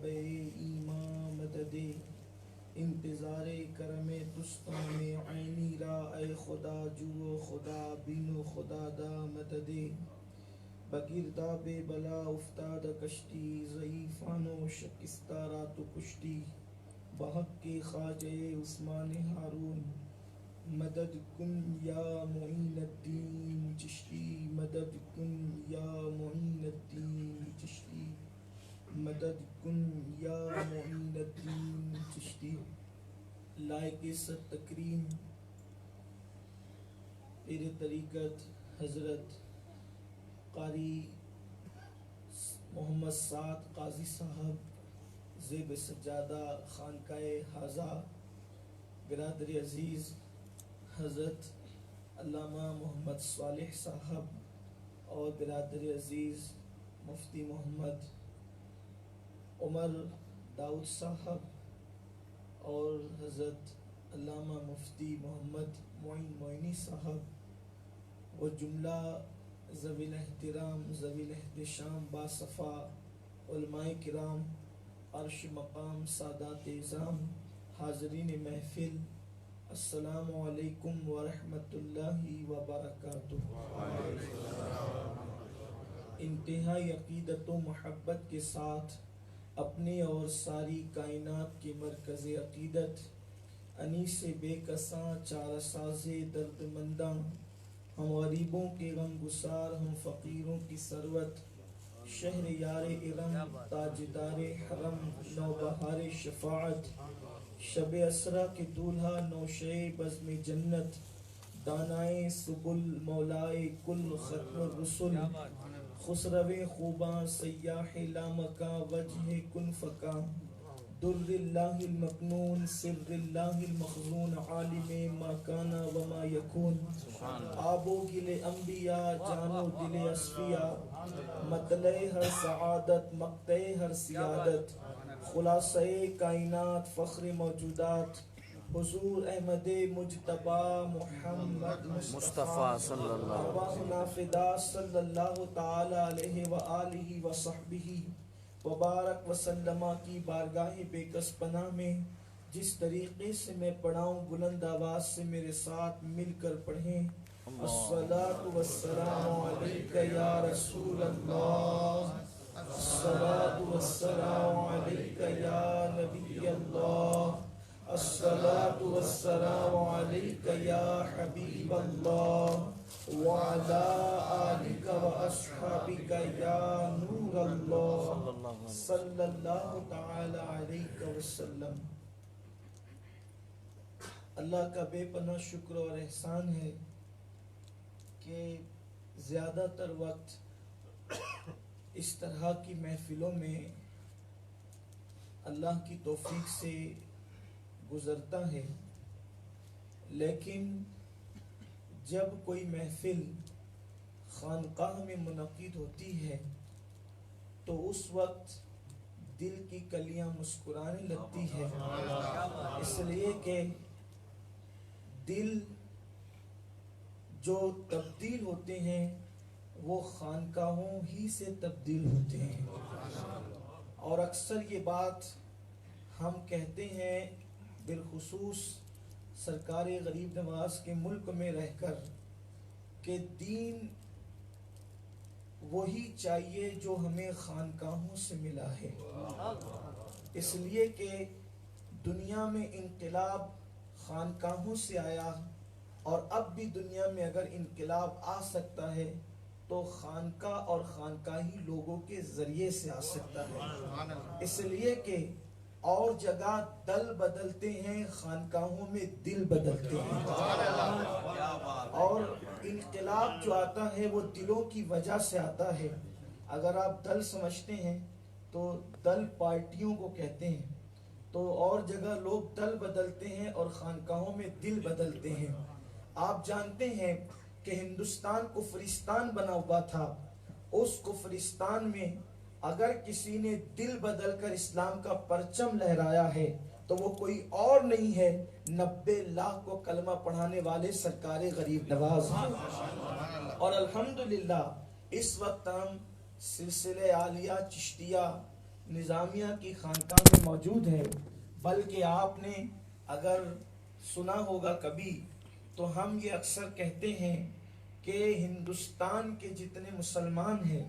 کعبہ ایمان مدد انتظار کرم تستان عینی را اے خدا جو خدا بینو خدا دا مدد بگرداب بلا افتاد کشتی ضعیفان و شکستہ را تو کشتی بحق کے خواجہ عثمان ہارون مدد کن یا معین الدین چشتی مدد کن یا معین الدین چشتی مدد کن یا معین الدین چشتی لائق ست تکریم پیر طریقت حضرت قاری محمد سعد قاضی صاحب زیب سجادہ خانقاہ حاضہ برادر عزیز حضرت علامہ محمد صالح صاحب اور برادر عزیز مفتی محمد عمر داؤد صاحب اور حضرت علامہ مفتی محمد معین معینی صاحب و جملہ ذوی الاحترام ذوی الاحتشام باصفا علماء کرام عرش مقام سادات اعظام حاضرین محفل السلام علیکم ورحمۃ اللہ وبرکاتہ۔ انتہائی عقیدت و محبت کے ساتھ اپنے اور ساری کائنات کے مرکز عقیدت انیس بے کساں چارہ ساز درد منداں ہم غریبوں کے غم گسار ہم فقیروں کی ثروت شہر یار ارم تاجدار حرم نوبہار شفاعت شب اسرا کے دولہا نوشے بزم جنت دانائے سبل مولائے کل ختم الرسل خسرو خوباں سیاح لامکاں وجہ کن فکاں در اللہ المکنون سر اللہ المخزون عالم ما کانا وما یکون آب و گل انبیاء جان و دل اصفیاء مطلع ہر سعادت مقطع ہر سیادت خلاصہ کائنات فخر موجودات حضور احمد مجتبی محمد مصطفیٰ صلی اللہ فدا صلی اللہ تعالی علیہ وآلہ وصحبہ وبارک وسلم کی بارگاہ بے کس پناہ میں جس طریقے سے میں پڑھاؤں بلند آواز سے میرے ساتھ مل کر پڑھیں۔ الصلاۃ والسلام علیک یا رسول اللہ، الصلاۃ والسلام علیک یا نبی اللہ، الصلاۃ والسلام علیک یا حبیب اللہ وعلی آلک واصحابک یا نور اللہ صلی اللہ تعالی علیہ وسلم۔ اللہ کا بے پناہ شکر اور احسان ہے کہ زیادہ تر وقت اس طرح کی محفلوں میں اللہ کی توفیق سے گزرتا ہے، لیکن جب کوئی محفل خانقاہ میں منعقد ہوتی ہے تو اس وقت دل کی کلیاں مسکرانے لگتی ہے، اس لیے کہ دل جو تبدیل ہوتے ہیں وہ خانقاہوں ہی سے تبدیل ہوتے ہیں، اور اکثر یہ بات ہم کہتے ہیں بالخصوص سرکار غریب نواز کے ملک میں رہ کر کہ دین وہی چاہیے جو ہمیں خانقاہوں سے ملا ہے، اس لیے کہ دنیا میں انقلاب خانقاہوں سے آیا، اور اب بھی دنیا میں اگر انقلاب آ سکتا ہے تو خانقاہ اور خانقاہی لوگوں کے ذریعے سے آ سکتا ہے، اس لیے کہ اور جگہ دل بدلتے ہیں، خانقاہوں میں دل بدلتے ہیں، اور انقلاب جو آتا ہے وہ دلوں کی وجہ سے آتا ہے۔ اگر آپ دل سمجھتے ہیں تو دل پارٹیوں کو کہتے ہیں، تو اور جگہ لوگ دل بدلتے ہیں اور خانقاہوں میں دل بدلتے ہیں۔ آپ جانتے ہیں کہ ہندوستان کفرستان بنا ہوا تھا، اس کفرستان میں اگر کسی نے دل بدل کر اسلام کا پرچم لہرایا ہے تو وہ کوئی اور نہیں ہے 90 لاکھ کو کلمہ پڑھانے والے سرکار غریب نواز ہیں۔ اور الحمدللہ اس وقت ہم سلسلہ عالیہ چشتیہ نظامیہ کی خانقاہ میں موجود ہے، بلکہ آپ نے اگر سنا ہوگا کبھی تو ہم یہ اکثر کہتے ہیں کہ ہندوستان کے جتنے مسلمان ہیں،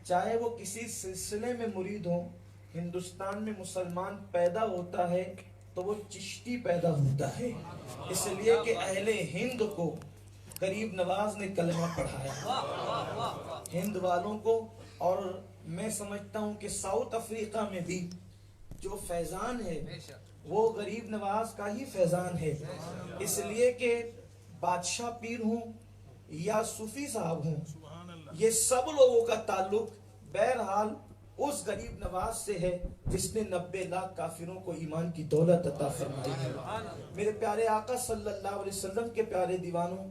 چاہے وہ کسی سلسلے میں مرید ہوں، ہندوستان میں مسلمان پیدا ہوتا ہے تو وہ چشتی پیدا ہوتا ہے، اس لیے کہ اہل ہند کو غریب نواز نے کلمہ پڑھایا ہند والوں کو. اور میں سمجھتا ہوں کہ ساؤتھ افریقہ میں بھی جو فیضان ہے وہ غریب نواز کا ہی فیضان ہے، اس لیے کہ بادشاہ پیر ہوں یا صوفی صاحب ہوں، یہ سب لوگوں کا تعلق بہرحال اس غریب نواز سے ہے جس نے 90 لاکھ کافروں کو ایمان کی دولت عطا فرمائی ہے. میرے پیارے آقا صلی اللہ علیہ وسلم کے پیارے دیوانوں،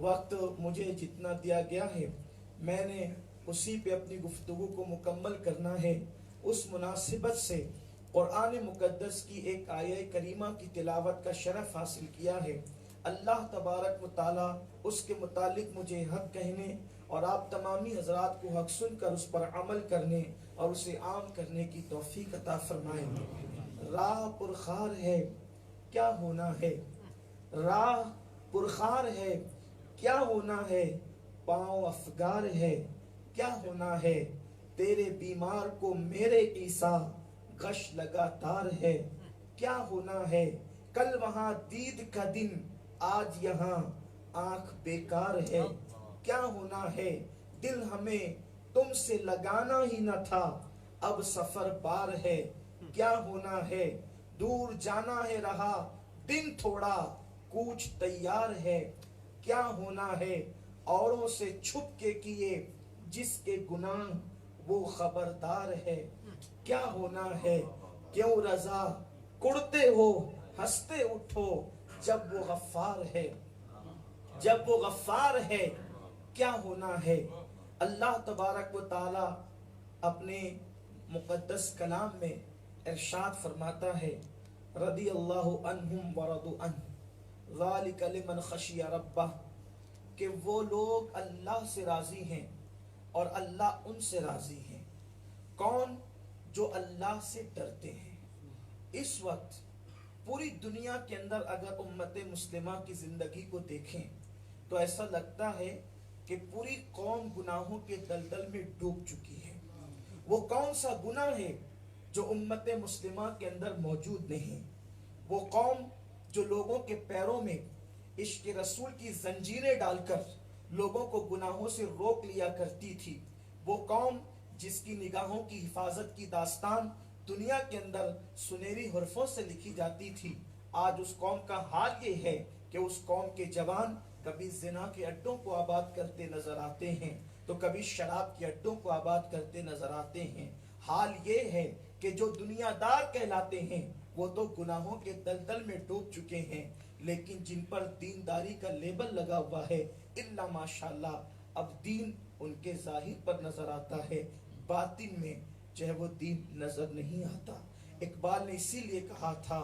وقت مجھے جتنا دیا گیا ہے میں نے اسی پہ اپنی گفتگو کو مکمل کرنا ہے. اس مناسبت سے قرآن مقدس کی ایک آیہ کریمہ کی تلاوت کا شرف حاصل کیا ہے. اللہ تبارک و تعالی اس کے متعلق مجھے حق کہنے اور آپ تمامی حضرات کو حق سن کر اس پر عمل کرنے اور اسے عام کرنے کی توفیق عطا فرمائے. راہ پرخار ہے کیا ہونا ہے، راہ پرخار ہے کیا ہونا ہے، پاؤں افگار ہے کیا ہونا ہے، تیرے بیمار کو میرے عیسیٰ غش لگاتار ہے کیا ہونا ہے، کل وہاں دید کا دن آج یہاں آنکھ بیکار ہے کیا ہونا ہے، دل ہمیں تم سے لگانا ہی نہ تھا اب سفر پار ہے کیا ہونا ہے، دور جانا ہے رہا دن تھوڑا کوچ تیار ہے کیا ہونا ہے، اوروں سے چھپ کے کیے جس کے گناہ وہ خبردار ہے کیا ہونا ہے، کیوں رضا کڑتے ہو ہنستے اٹھو جب وہ غفار ہے، جب وہ غفار ہے کیا ہونا ہے. اللہ تبارک و تعالی اپنے مقدس کلام میں ارشاد فرماتا ہے رضی اللہ عنہم ورضوا عنہ ذالک لمن خشی ربہ، کہ وہ لوگ اللہ سے راضی ہیں اور اللہ ان سے راضی ہیں. کون؟ جو اللہ سے ڈرتے ہیں. اس وقت پوری دنیا کے اندر اگر امت مسلمہ کی زندگی کو دیکھیں تو ایسا لگتا ہے کہ پوری قوم گناہوں کے دلدل میں ڈوب چکی ہے. وہ کون سا گناہ ہے جو امت مسلمہ کے اندر موجود نہیں؟ وہ قوم جو لوگوں کے پیروں میں عشق رسول کی زنجیریں ڈال کر لوگوں کو گناہوں سے روک لیا کرتی تھی. وہ قوم جس کی نگاہوں کی حفاظت کی داستان دنیا کے اندر سنہری حرفوں سے لکھی جاتی تھی. آج اس قوم کا حال یہ ہے کہ اس قوم کے جوان کبھی زنا کے اڈوں کو آباد کرتے نظر آتے ہیں تو کبھی شراب کے اڈوں کو آباد کرتے نظر آتے ہیں. حال یہ ہے کہ جو دنیا دار کہلاتے ہیں وہ تو گناہوں کے دلدل میں ڈوب چکے ہیں، لیکن جن پر دینداری کا لیبل لگا ہوا ہے الا ماشاءاللہ اب دین ان کے ظاہر پر نظر آتا ہے، باطن میں جو ہے وہ دین نظر نہیں آتا. اقبال نے اسی لیے کہا تھا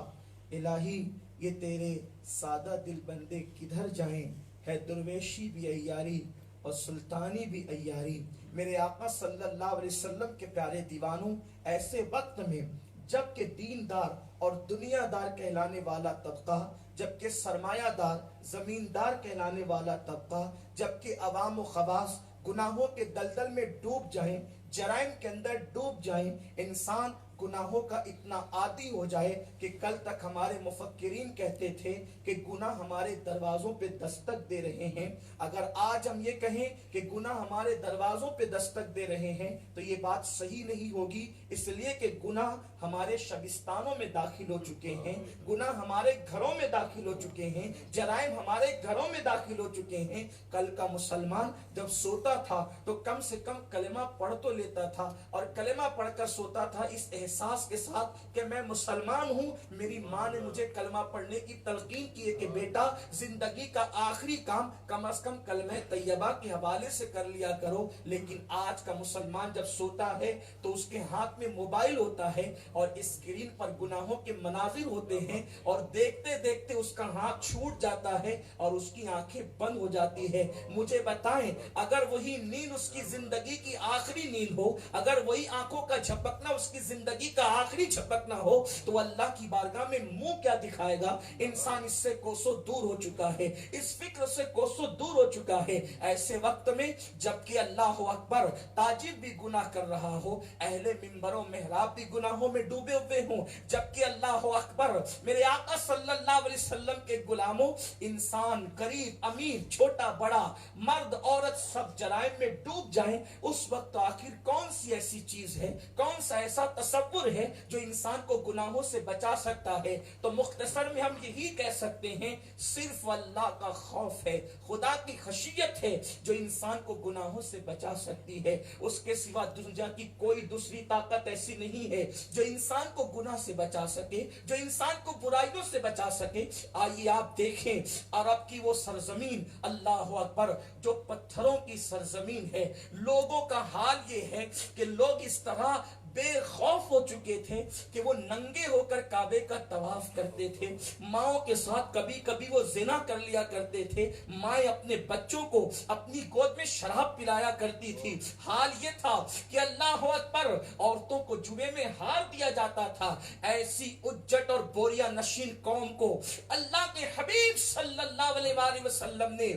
الہی یہ تیرے سادہ دل بندے کدھر جائیں، ہے درویشی بھی عیاری اور سلطانی بھی عیاری. میرے آقا صلی اللہ علیہ وسلم کے پیارے دیوانوں، ایسے وقت میں جب کہ دیندار اور دنیا دار کہلانے والا طبقہ، جبکہ سرمایہ دار زمیندار کہلانے والا طبقہ، جبکہ عوام و خواص گناہوں کے دلدل میں ڈوب جائیں، جرائم کے اندر ڈوب جائیں، انسان گناہوں کا اتنا عادی ہو جائے کہ کل تک ہمارے مفکرین کہتے تھے کہ گناہ ہمارے دروازوں پہ دستک دے رہے ہیں. اگر آج ہم یہ کہیں کہ گناہ ہمارے دروازوں پہ دستک دے رہے ہیں تو یہ بات صحیح نہیں ہوگی، اس لیے کہ گناہ ہمارے شبستانوں میں داخل ہو چکے ہیں، گناہ ہمارے گھروں میں داخل ہو چکے ہیں، جرائم ہمارے گھروں میں داخل ہو چکے ہیں. کل کا مسلمان جب سوتا تھا تو کم سے کم کلمہ پڑھ تو لیتا تھا، اور کلمہ پڑھ کر سوتا تھا اس احساس کے ساتھ کہ میں مسلمان ہوں، میری ماں نے مجھے کلمہ پڑھنے کی تلقین کی ہے کہ بیٹا زندگی کا آخری کام کم از کم کلمہ طیبہ کے حوالے سے کر لیا کرو. لیکن آج کا مسلمان جب سوتا ہے تو اس کے ہاتھ میں موبائل ہوتا ہے اور اسکرین پر گناہوں کے مناظر ہوتے ہیں، اور دیکھتے دیکھتے اس کا ہاتھ چھوٹ جاتا ہے اور اس کی آنکھیں بند ہو جاتی ہے. مجھے بتائیں، اگر وہی نیند اس کی زندگی کی آخری نیند ہو، اگر وہی آنکھوں کا جھپکنا اس کی زندگی کا آخری جھپکنا ہو، تو اللہ کی بارگاہ میں منہ کیا دکھائے گا؟ انسان اس سے کوسوں دور ہو چکا ہے، اس فکر سے کوسوں دور ہو چکا ہے. ایسے وقت میں جبکہ اللہ اکبر تاجر بھی گناہ کر رہا ہو، اہل منبر و محراب بھی گناہوں میں ڈوبے ہوئے ہوں، جبکہ اللہ اکبر میرے آقا صلی اللہ علیہ وسلم کے غلاموں، انسان غریب امیر چھوٹا بڑا مرد عورت سب جرائم میں ڈوب جائیں، اس وقت آخر کون سی ایسی چیز ہے، کون سا ایسا تصور ہے جو انسان کو گناہوں سے بچا سکتا ہے؟ تو مختصر میں ہم یہی کہہ سکتے ہیں، صرف اللہ کا خوف ہے، خدا کی خشیت ہے جو انسان کو گناہوں سے بچا سکتی ہے. اس کے سوا دنیا کی کوئی دوسری طاقت ایسی نہیں ہے جو انسان کو گناہ سے بچا سکے، جو انسان کو برائیوں سے بچا سکے. آئیے آپ دیکھیں عرب کی وہ سرزمین، اللہ اکبر، جو پتھروں کی سرزمین ہے، لوگوں کا حال یہ ہے کہ لوگ اس طرح بے خوف ہو چکے تھے کہ وہ ننگے ہو کر کعبے کا طواف کرتے تھے. ماؤں کے ساتھ کبھی کبھی وہ زنا کر لیا کرتے تھے، مائیں اپنے بچوں کو اپنی گود میں شراب پلایا کرتی تھی. حال یہ تھا کہ اللہ اکبر عورتوں کو جوئے میں ہار دیا جاتا تھا. ایسی اجٹ اور بوریا نشین قوم کو اللہ کے حبیب صلی اللہ علیہ وآلہ وسلم نے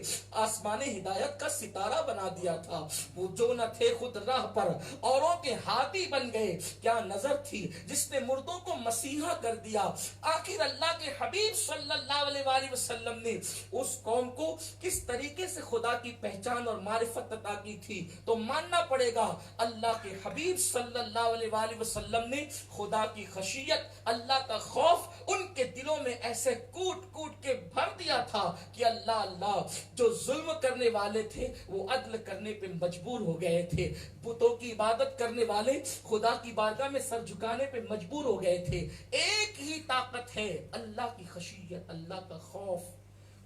آسمان ہدایت کا ستارہ بنا دیا تھا. وہ جو نہ تھے خود راہ پر، اوروں کے ہادی بن گئے. کیا نظر تھی جس نے مردوں کو مسیحا کر دیا. آخر اللہ کے حبیب صلی اللہ علیہ وآلہ وسلم نے اس قوم کو کس طریقے سے خدا کی پہچان اور معرفت عطا کی تھی؟ تو ماننا پڑے گا اللہ کے حبیب صلی اللہ علیہ وآلہ وسلم نے خدا کی خشیت، اللہ کا خوف ان کے دلوں میں ایسے کوٹ کوٹ کے بھر دیا تھا کہ اللہ جو ظلم کرنے والے تھے وہ عدل کرنے پہ مجبور ہو گئے تھے. بتوں کی عبادت کرنے والے خدا کی بارگاہ میں سر جھکانے پہ مجبور ہو گئے تھے. ایک ہی طاقت ہے، اللہ کی خشیت، اللہ کا خوف،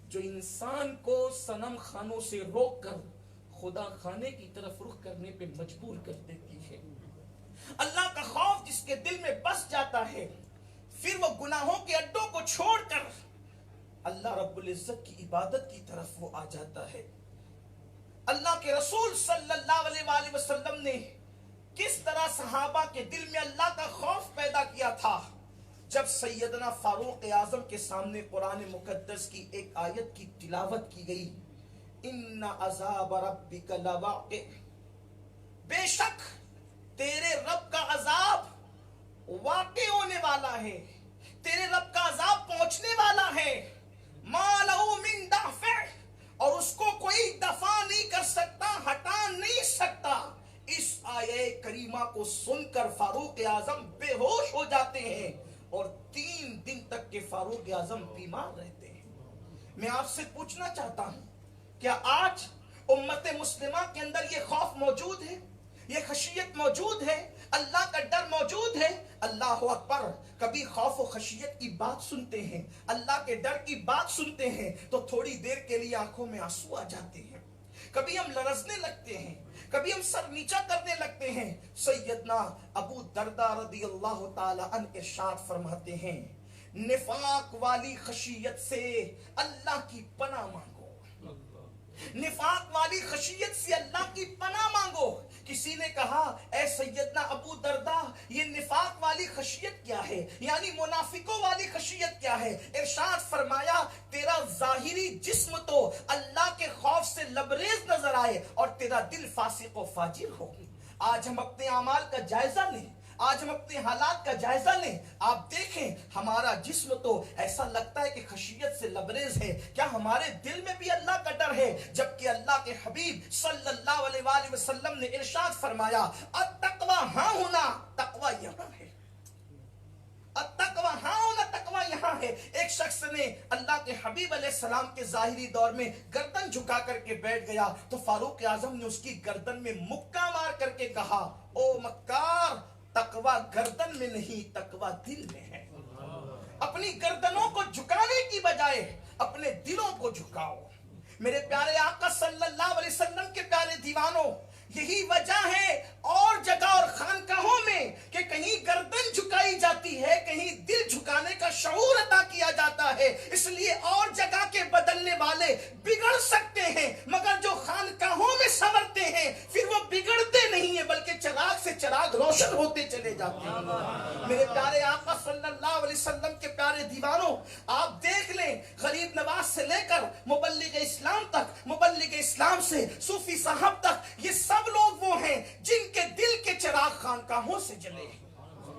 جو انسان کو صنم خانوں سے روک کر خدا خانے کی طرف رخ کرنے پہ مجبور کر دیتی ہے. اللہ کا خوف جس کے دل میں بس جاتا ہے، پھر وہ گناہوں کے اڈوں کو چھوڑ کر اللہ رب العزت کی عبادت کی طرف وہ آ جاتا ہے. اللہ کے رسول صلی اللہ علیہ وآلہ وسلم نے کس طرح صحابہ کے دل میں اللہ کا خوف پیدا کیا تھا. جب سیدنا فاروق اعظم کے سامنے قرآن مقدس کی ایک آیت کی تلاوت کی گئی، ان عذاب ربک لواقع، بے شک تیرے رب کا عذاب واقع ہونے والا ہے، تیرے رب کا عذاب پہنچنے والا ہے. ما لہ من دافع، اور اس کو کوئی دفع نہیں کر سکتا، ہٹا نہیں سکتا. اس آیے کریمہ کو سن کر فاروق اعظم بے ہوش ہو جاتے ہیں اور 3 دن تک کے فاروق اعظم بیمار رہتے ہیں. میں آپ سے پوچھنا چاہتا ہوں، کیا آج امت مسلمہ کے اندر یہ خوف موجود ہے، یہ خشیت موجود ہے، اللہ کا ڈر موجود ہے؟ اللہ اکبر. کبھی خوف و خشیت کی بات سنتے ہیں، اللہ کے ڈر کی بات سنتے ہیں تو تھوڑی دیر کے لیے آنکھوں میں آنسو آ جاتے ہیں، کبھی ہم لرزنے لگتے ہیں، کبھی ہم سر نیچا کرنے لگتے ہیں. سیدنا ابو درداء رضی اللہ تعالی عنہ ارشاد فرماتے ہیں، نفاق والی خشیت سے اللہ کی پناہ مانگو، نفاق والی خشیت سے اللہ کی پناہ مانگو. کسی نے کہا، اے سیدنا ابو درداء، یہ نفاق والی خشیت کیا ہے، یعنی منافقوں والی خشیت کیا ہے؟ ارشاد فرمایا، تیرا ظاہری جسم تو اللہ کے خوف سے لبریز نظر آئے اور تیرا دل فاسق و فاجر ہو. آج ہم اپنے اعمال کا جائزہ لیں، آج ہم اپنے حالات کا جائزہ لیں. آپ دیکھیں ہمارا جسم تو ایسا لگتا ہے کہ خشیت سے لبریز ہے، کیا ہمارے دل میں بھی اللہ کا ڈر ہے؟ جبکہ اللہ کے حبیب صلی اللہ علیہ وآلہ وسلم نے ارشاد فرمایا، التقوی ہاں ہونا، تقوی یہاں ہے، التقوی ہاں ہونا، تقوی یہاں ہے. ایک شخص نے اللہ کے حبیب علیہ السلام کے ظاہری دور میں گردن جھکا کر کے بیٹھ گیا تو فاروق اعظم نے اس کی گردن میں مکہ مار کر کے کہا، او مکار، تقوی گردن میں نہیں تقوی دل میں ہے. اپنی گردنوں کو جھکانے کی بجائے اپنے دلوں کو جھکاؤ. میرے پیارے آقا صلی اللہ علیہ وسلم کے پیارے دیوانوں، یہی وجہ ہے اور جگہ اور خانقاہوں میں کہ کہیں گردن جھکائی جاتی ہے، کہیں دل جھکانے کا شعور عطا کیا جاتا ہے. اس لیے اور جگہ کے بدلنے والے بگڑ سکتے ہیں، مگر جو خانقاہوں میں سنورتے ہیں پھر وہ بگڑتے نہیں ہیں بلکہ چراغ سے چراغ روشن ہوتے چلے جاتے ہیں. میرے پیارے آقا صلی اللہ علیہ وسلم کے پیارے دیوانوں، آپ دیکھ لیں غریب نواز سے لے کر مبلغ اسلام تک، مبلغ اسلام سے صوفی صاحب تک، یہ سب لوگ وہ ہیں جن کے دل کے چراغ خانقاہوں سے جلے.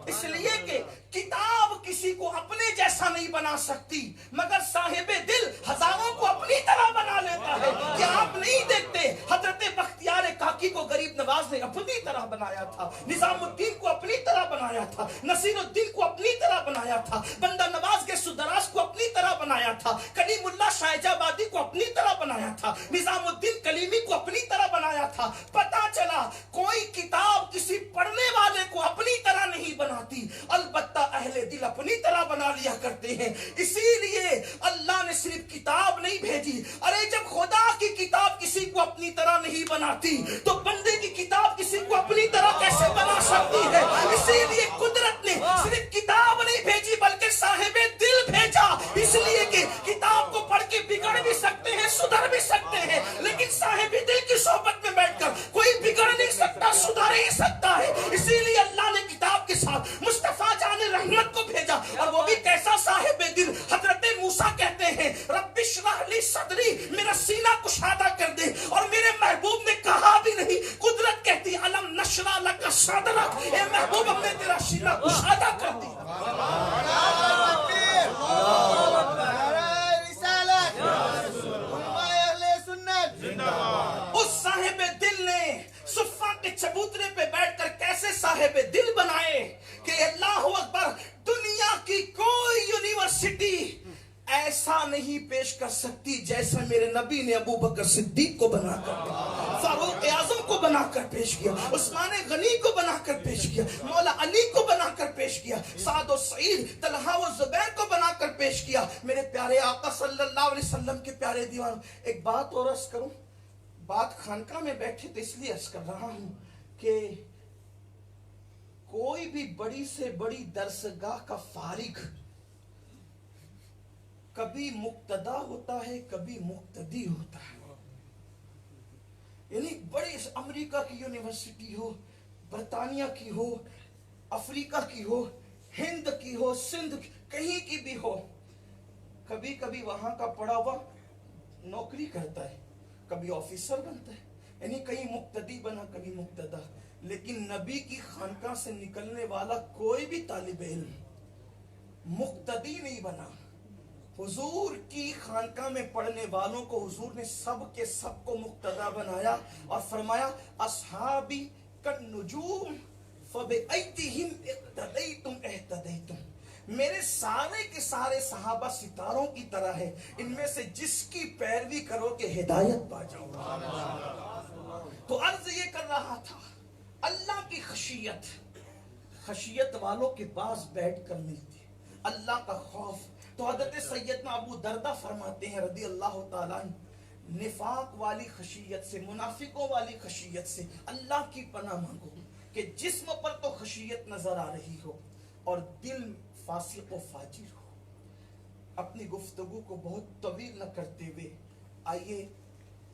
اس لیے کہ کتاب کسی کو اپنے جیسا نہیں بنا سکتی، مگر صاحب دل ہزاروں کو اپنی طرح بنا لیتا ہے. کیا آپ نہیں دیکھتے حضرت بختیار کاکی کو غریب نواز نے اپنی طرح بنایا تھا، نظام الدین کو اپنی طرح بنایا تھا، نصیر الدین کو اپنی طرح بنایا تھا، بندہ نواز کے سدراس کو اپنی طرح بنایا تھا، کلیم اللہ شاہ آبادی کو اپنی طرح بنایا تھا، نظام الدین کلیمی کو اپنی طرح بنایا تھا. پتا چلا کوئی کتاب کسی پڑھنے والے کو اپنی طرح نہیں بناتی، البتہ اہل دل اپنی طرح بنا لیا کرتے ہیں. اسی لیے اللہ نے صرف کتاب نہیں بھیجی. ارے جب خدا کی کتاب کسی کو اپنی طرح نہیں بناتی تو بندے کی کتاب کسی کو اپنی طرح کیسے بنا سکتی ہے؟ اسی لیے قدرت نے صرف کتاب نہیں بھیجی بلکہ صاحب دل بھیجا. اس لیے کہ کتاب کو پڑھ کے بگڑ بھی سکتے ہیں، سدھر بھی سکتے ہیں، لیکن صاحب دل کی صحبت میں بیٹھ کر کوئی بگڑ نہیں سکتا، سدھر ہی سکتا ہے. اسی لیے اللہ نے کتاب کے ساتھ مصطفیٰ جان رحمت کو بھیجا، اور وہ بھی کیسا صاحب دل. حضرت موسیٰ کہتے ہیں رب اشرح لی صدری، میرا سینہ کشادہ کر دے، اور میرے محبوب نے کہا بھی نہیں، قدرت کہتی الم نشرح لک صدرک، اے محبوب ہم نے تیرا سینہ کشادہ کر دیا. اس صاحب دل نے صفا کے چبوترے پہ بیٹھ کر کیسے صاحب دل بنائے کہ اللہ اکبر، دنیا کی کوئی یونیورسٹی ایسا نہیں پیش کر سکتی جیسا میرے نبی نے ابو بکر صدیق کو بنا کر، فاروق اعظم کو بنا کر پیش کیا، عثمان غنی کو بنا کر پیش کیا، مولا علی کو بنا کر پیش کیا، سعد و سعید، طلحہ و زبیر کو بنا کر پیش کیا. میرے پیارے آقا صلی اللہ علیہ وسلم کے پیارے دیوانوں، ایک بات اور عرض کروں. بات خانقاہ میں بیٹھے تو اس لیے عرض کر رہا ہوں کہ کوئی بھی بڑی سے بڑی درسگاہ کا فارغ کبھی مقتدا ہوتا ہے، کبھی مقتدی ہوتا ہے. یعنی بڑی امریکہ کی یونیورسٹی ہو، برطانیہ کی ہو، افریقہ کی ہو، ہند کی ہو، سندھ کی، کہیں کی بھی ہو، کبھی کبھی وہاں کا پڑھا ہوا نوکری کرتا ہے، کبھی آفیسر بنتا ہے، یعنی کہیں مقتدی بنا کبھی مقتدا. لیکن نبی کی خانقاہ سے نکلنے والا کوئی بھی طالب علم مقتدی نہیں بنا. حضور کی خانقاہ میں پڑھنے والوں کو حضور نے سب کے سب کو مقتدا بنایا اور فرمایا اصحابی کالنجوم فبأیہم اقتدیتم اہتدیتم. میرے سارے کے سارے صحابہ ستاروں کی طرح ہے، ان میں سے جس کی پیروی کرو کہ ہدایت پا جاؤ. تو عرض یہ کر رہا تھا، اللہ کی خشیت والوں کے پاس بیٹھ کر ملتی ہے، اللہ کا خوف. تو حضرت سیدنا ابو دردہ فرماتے ہیں رضی اللہ تعالیٰ عنہ، نفاق والی خشیت سے، منافقوں والی خشیت سے اللہ کی پناہ مانگو کہ جسم پر تو خشیت نظر آ رہی ہو اور دل فاسق و فاجر ہو. اپنی گفتگو کو بہت طویل نہ کرتے ہوئے آئیے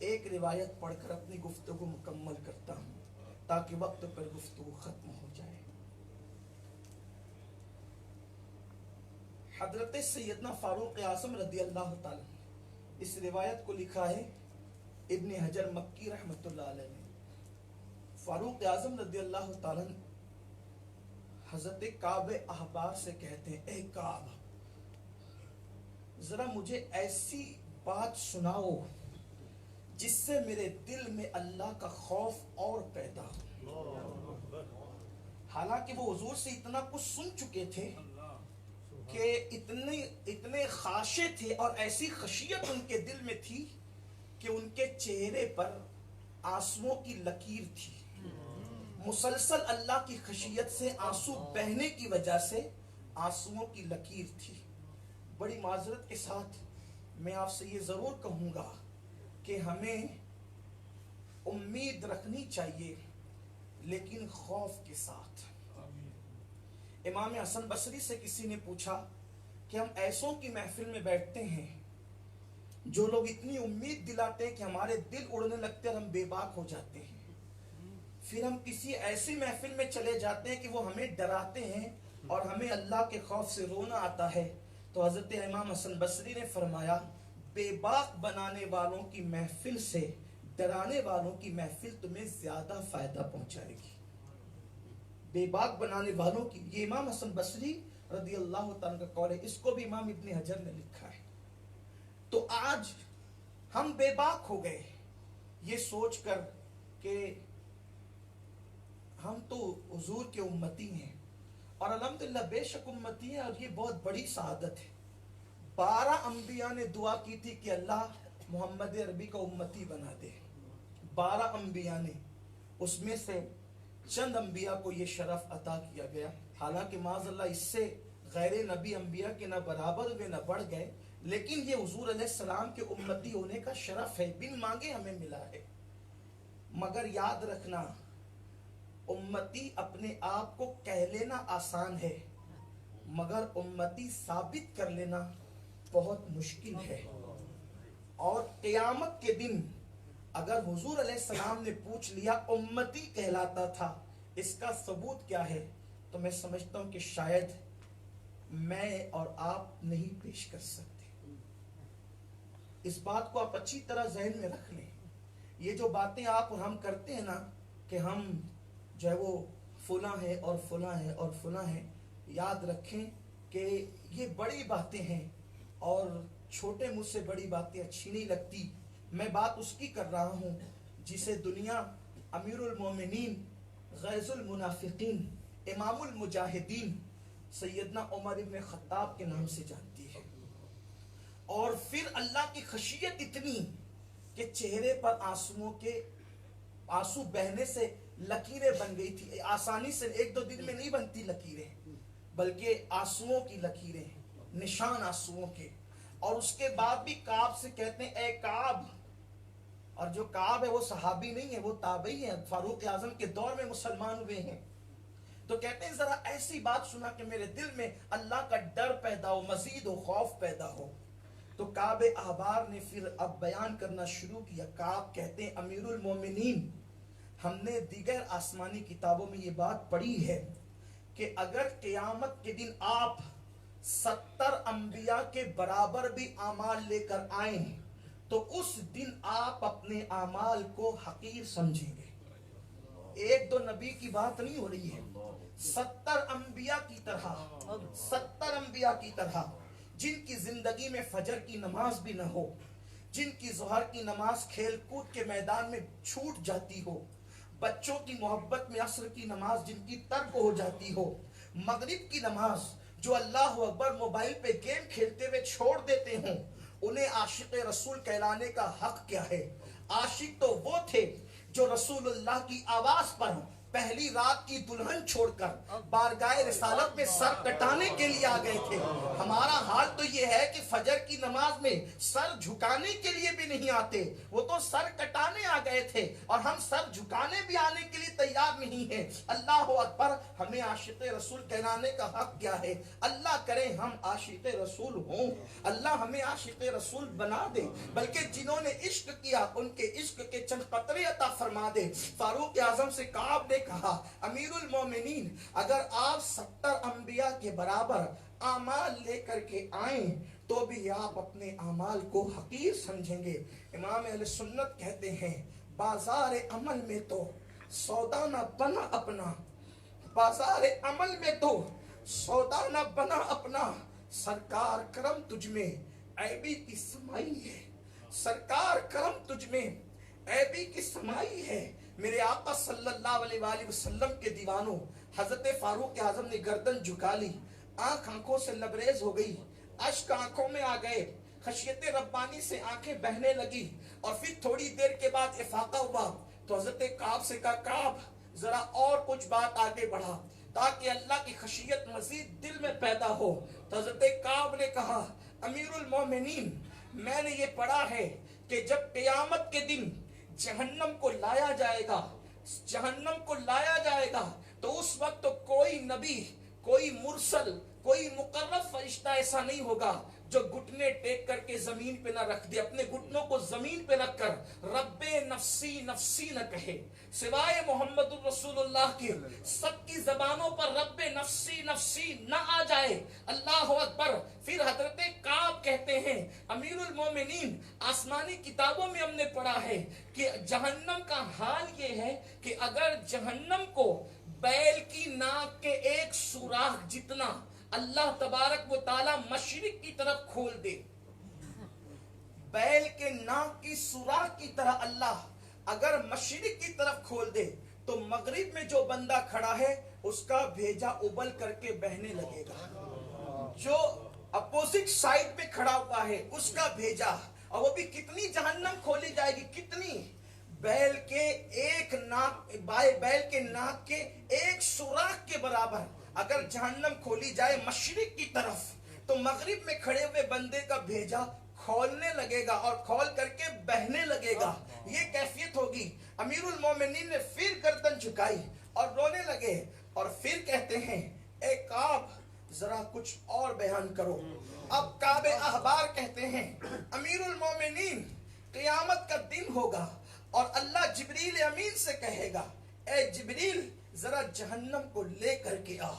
ایک روایت پڑھ کر اپنی گفتگو مکمل کرتا ہوں تاکہ وقت پر گفتگو ختم ہو جائے. حضرت سیدنا فاروق اعظم رضی اللہ تعالیٰ، اس روایت کو لکھا ہے ابن حجر مکی رحمت اللہ علیہ نے. فاروق اعظم رضی اللہ تعالیٰ حضرت کعب احبار سے کہتے ہیں اے کعب، ذرا مجھے ایسی بات سناؤ جس سے میرے دل میں اللہ کا خوف اور پیدا ہو. حالانکہ وہ حضور سے اتنا کچھ سن چکے تھے کہ اتنے خاشع تھے اور ایسی خشیت ان کے دل میں تھی کہ ان کے چہرے پر آنسوؤں کی لکیر تھی، مسلسل اللہ کی خشیت سے آنسو بہنے کی وجہ سے آنسوؤں کی لکیر تھی. بڑی معذرت کے ساتھ میں آپ سے یہ ضرور کہوں گا کہ ہمیں امید رکھنی چاہیے لیکن خوف کے ساتھ. امام حسن بصری سے کسی نے پوچھا کہ ہم ایسوں کی محفل میں بیٹھتے ہیں جو لوگ اتنی امید دلاتے ہیں کہ ہمارے دل اڑنے لگتے اور ہم بے باک ہو جاتے ہیں, پھر ہم کسی ایسی محفل میں چلے جاتے ہیں کہ وہ ہمیں ڈراتے ہیں اور ہمیں اللہ کے خوف سے رونا آتا ہے. تو حضرت امام حسن بصری نے فرمایا بے باک بنانے والوں کی محفل سے ڈرانے والوں کی محفل تمہیں زیادہ فائدہ پہنچائے گی. بے باک بنانے والوں کی, یہ امام حسن بصری رضی اللہ تعالیٰ کا قول ہے, اس کو بھی امام ابن حجر نے لکھا ہے. تو آج ہم بے باک ہو گئے یہ سوچ کر کہ ہم تو حضور کے امتی ہیں, اور الحمدللہ بے شک امتی ہیں, اور یہ بہت بڑی سعادت ہے. 12 انبیاء نے دعا کی تھی کہ اللہ محمد عربی کا امتی بنا دے. 12 انبیاء نے, اس میں سے چند انبیاء کو یہ شرف عطا کیا گیا. حالانکہ معاذ اللہ اس سے غیر نبی انبیاء کے نہ برابر ہوئے نہ بڑھ گئے, لیکن یہ حضور علیہ السلام کے امتی ہونے کا شرف ہے, بن مانگے ہمیں ملا ہے. مگر یاد رکھنا, امتی اپنے آپ کو کہہ لینا آسان ہے مگر امتی ثابت کر لینا بہت مشکل ہے. اور قیامت کے دن اگر حضور علیہ السلام نے پوچھ لیا امتی کہلاتا تھا, اس کا ثبوت کیا ہے, تو میں سمجھتا ہوں کہ شاید میں اور آپ نہیں پیش کر سکتے. اس بات کو آپ اچھی طرح ذہن میں رکھ لیں. یہ جو باتیں آپ اور ہم کرتے ہیں نا کہ ہم جو ہے وہ فلاں ہیں اور فلاں ہیں اور فلاں ہیں, یاد رکھیں کہ یہ بڑی باتیں ہیں اور چھوٹے مجھ سے بڑی باتیں اچھی نہیں لگتی. میں بات اس کی کر رہا ہوں جسے دنیا امیر المومنین, غیظ المنافقین, امام المجاہدین سیدنا عمر ابن خطاب کے نام سے جانتی ہے. اور پھر اللہ کی خشیت اتنی کہ چہرے پر آنسو بہنے سے لکیریں بن گئی تھی. آسانی سے 1-2 دن میں نہیں بنتی لکیریں, بلکہ آنسوؤں کی لکیریں, نشان آنسوؤں کے. اور اس کے بعد بھی کعب سے کہتے ہیں اے کعب, اور جو کعب ہے وہ صحابی نہیں ہے, وہ تابعی ہے, فاروق اعظم کے دور میں مسلمان ہوئے ہیں. تو کہتے ہیں ذرا ایسی بات سنا کہ میرے دل میں اللہ کا ڈر پیدا ہو, مزید ہو, خوف پیدا ہو. تو کعب احبار نے پھر اب بیان کرنا شروع کیا. کعب کہتے ہیں امیر المومنین, ہم نے دیگر آسمانی کتابوں میں یہ بات پڑھی ہے کہ اگر قیامت کے دن آپ 70 انبیاء کے برابر بھی اعمال لے کر آئیں تو اس دن آپ اپنے اعمال کو حقیر سمجھیں گے. 1-2 نبی کی بات نہیں ہو رہی ہے, 70 انبیاء کی طرح, 70 انبیاء کی طرح, جن کی زندگی میں فجر کی نماز بھی نہ ہو, جن کی ظہر کی نماز کھیل کود کے میدان میں چھوٹ جاتی ہو, بچوں کی محبت میں عصر کی نماز جن کی ترک ہو جاتی ہو, مغرب کی نماز جو اللہ اکبر موبائل پہ گیم کھیلتے ہوئے چھوڑ دیتے ہوں, انہیں عاشق رسول کہلانے کا حق کیا ہے؟ عاشق تو وہ تھے جو رسول اللہ کی آواز پر پہلی رات کی دلہن چھوڑ کر بارگاہ رسالت میں سر کٹانے کے لیے آ گئے تھے. ہمارا حال تو یہ ہے کہ فجر کی نماز میں سر جھکانے کے لیے بھی نہیں آتے, وہ تو سر کٹانے آ گئے تھے, اور ہم سر جھکانے بھی آنے کے لیے تیار نہیں ہیں. اللہ اکبر, ہمیں عاشق رسول کہلانے کا حق کیا ہے؟ اللہ کرے ہم عاشق رسول ہوں, اللہ ہمیں عاشق رسول بنا دے, بلکہ جنہوں نے عشق کیا ان کے عشق کے چند قطرے عطا فرما دے. فاروق اعظم سے کعب نے کہا امیر المومنین, اگر آپ 70 انبیاء کے برابر اعمال لے کر کے آئیں تو بھی آپ اپنے اعمال کو حقیر سمجھیں گے. امام اہل سنت کہتے ہیں بازار عمل میں تو سودا نہ بنا اپنا, بازار عمل میں تو سودا نہ بنا اپنا, سرکار کرم تجھ میں عیبی کی سمائی ہے, سرکار کرم تجھ میں عیبی کی سمائی ہے. میرے آقا صلی اللہ علیہ وآلہ وسلم کے دیوانوں, حضرت فاروق اعظم نے گردن جھکا لی, آنکھوں سے لبریز ہو گئی, اشک آنکھوں میں آ گئے, خشیت ربانی سے آنکھیں بہنے لگی, اور پھر تھوڑی دیر کے بعد افاقہ ہوا. تو حضرت کعب سے کہا کعب ذرا اور کچھ بات آگے بڑھا تاکہ اللہ کی خشیت مزید دل میں پیدا ہو. تو حضرت کعب نے کہا امیر المومنین میں نے یہ پڑھا ہے کہ جب قیامت کے دن جہنم کو لایا جائے گا، جہنم کو لایا جائے گا تو اس وقت تو کوئی نبی، کوئی مرسل، کوئی مقرب فرشتہ ایسا نہیں ہوگا جو گھٹنے ٹیک کر کے زمین پہ نہ رکھ دے، اپنے گھٹنوں کو زمین پہ رکھ کر رب نفسی نفسی نہ کہے. سوائے محمد الرسول اللہ کے سب کی زبانوں پر رب نفسی نفسی نہ آ جائے. اللہ اکبر. پھر حضرت کعب کہتے ہیں امیر المومنین آسمانی کتابوں میں ہم نے پڑھا ہے کہ جہنم کا حال یہ ہے کہ اگر جہنم کو بیل کی ناک کے ایک سوراخ جتنا اللہ تبارک و تعالی مشرق کی طرف کھول دے، بیل کے ناک کی سوراخ کی طرح اللہ اگر مشرق کی طرف کھول دے تو مغرب میں جو بندہ کھڑا ہے اس کا بھیجا ابل کر کے بہنے لگے گا. جو اپوزٹ سائڈ میں کھڑا ہوا ہے اس کا بھیجا، اور وہ بھی کتنی جہنم کھولی جائے گی، کتنی بیل کے ناک کے ایک سوراخ کے برابر اگر جہنم کھولی جائے مشرق کی طرف تو مغرب میں کھڑے ہوئے بندے کا بھیجا کھولنے لگے گا اور کھول کر کے بہنے لگے گا. یہ کیفیت ہوگی. امیر المومنین نے پھر گردن جھکائی اور رونے لگے اور پھر کہتے ہیں اے کعب ذرا کچھ اور بیان کرو. اب کعب احبار کہتے ہیں امیر المومنین قیامت کا دن ہوگا اور اللہ جبریل امین سے کہے گا اے جبریل ذرا جہنم کو لے کر کے آ.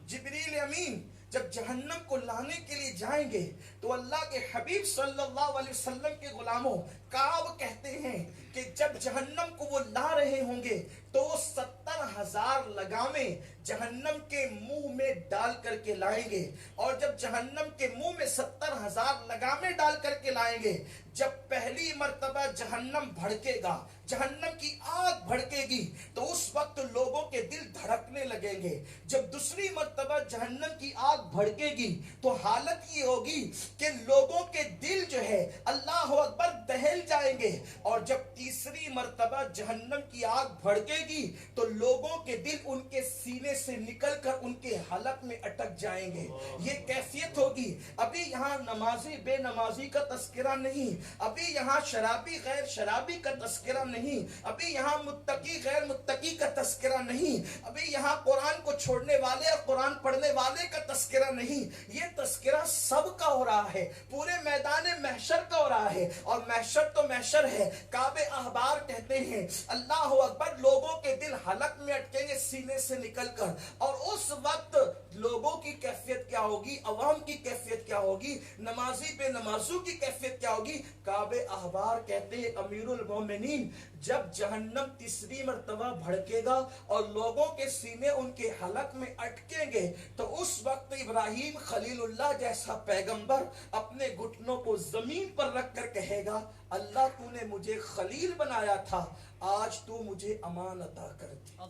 جبریل امین جب جہنم کو لانے کے لیے جائیں گے تو اللہ کے حبیب صلی اللہ علیہ وسلم کے غلاموں کعب کہتے ہیں کہ جب جہنم کو وہ لا رہے ہوں گے تو وہ 70,000 لگامیں جہنم کے منہ میں ڈال کر کے لائیں گے. اور جب جہنم کے منہ میں 70,000 لگامیں ڈال کر کے لائیں گے، جب پہلی مرتبہ جہنم بھڑکے گا، جہنم کی آگ بھڑکے گی تو اس وقت لوگوں کے دل دھڑکنے لگیں گے. جب دوسری مرتبہ جہنم کی آگ بھڑکے گی تو حالت یہ ہوگی کہ لوگوں کے دل جو ہے اللہ اکبر دہل جائیں گے. اور جب تیسری مرتبہ جہنم کی آگ بھڑکے گی تو لوگوں کے دل ان کے سینے سے نکل کر ان کے حلق میں اٹک جائیں گے. یہ کیفیت ہوگی. ابھی یہاں نمازی بے نمازی کا تذکرہ نہیں، ابھی یہاں شرابی غیر شرابی کا تذکرہ نہیں، ابھی یہاں متقی غیر متقی کا تذکرہ نہیں، ابھی یہاں قرآن کو چھوڑنے والے اور قرآن پڑھنے والے کا تذکرہ نہیں. یہ تذکرہ سب کا ہو رہا ہے، پورے میدان محشر کا ہو رہا ہے. اور محشر تو محشر ہے. کعب احبار کہتے ہیں اللہ اکبر لوگوں کے دل حلق میں اٹکیں گے سینے سے نکل کر. اور اس وقت لوگوں کی کیفیت کیا ہوگی، عوام کی کیفیت کیا ہوگی، نمازی بے نمازوں کی کیفیت کیا ہوگی. کعب احبار کہتے ہیں امیر المومنین جب جہنم تیسری مرتبہ بھڑکے گا اور لوگوں کے سینے ان کے حلق میں اٹکیں گے تو اس وقت ابراہیم خلیل اللہ جیسا پیغمبر اپنے گھٹنوں کو زمین پر رکھ کر کہے گا اللہ تو نے مجھے خلیل بنایا تھا، آج تو مجھے امان عطا کر دے،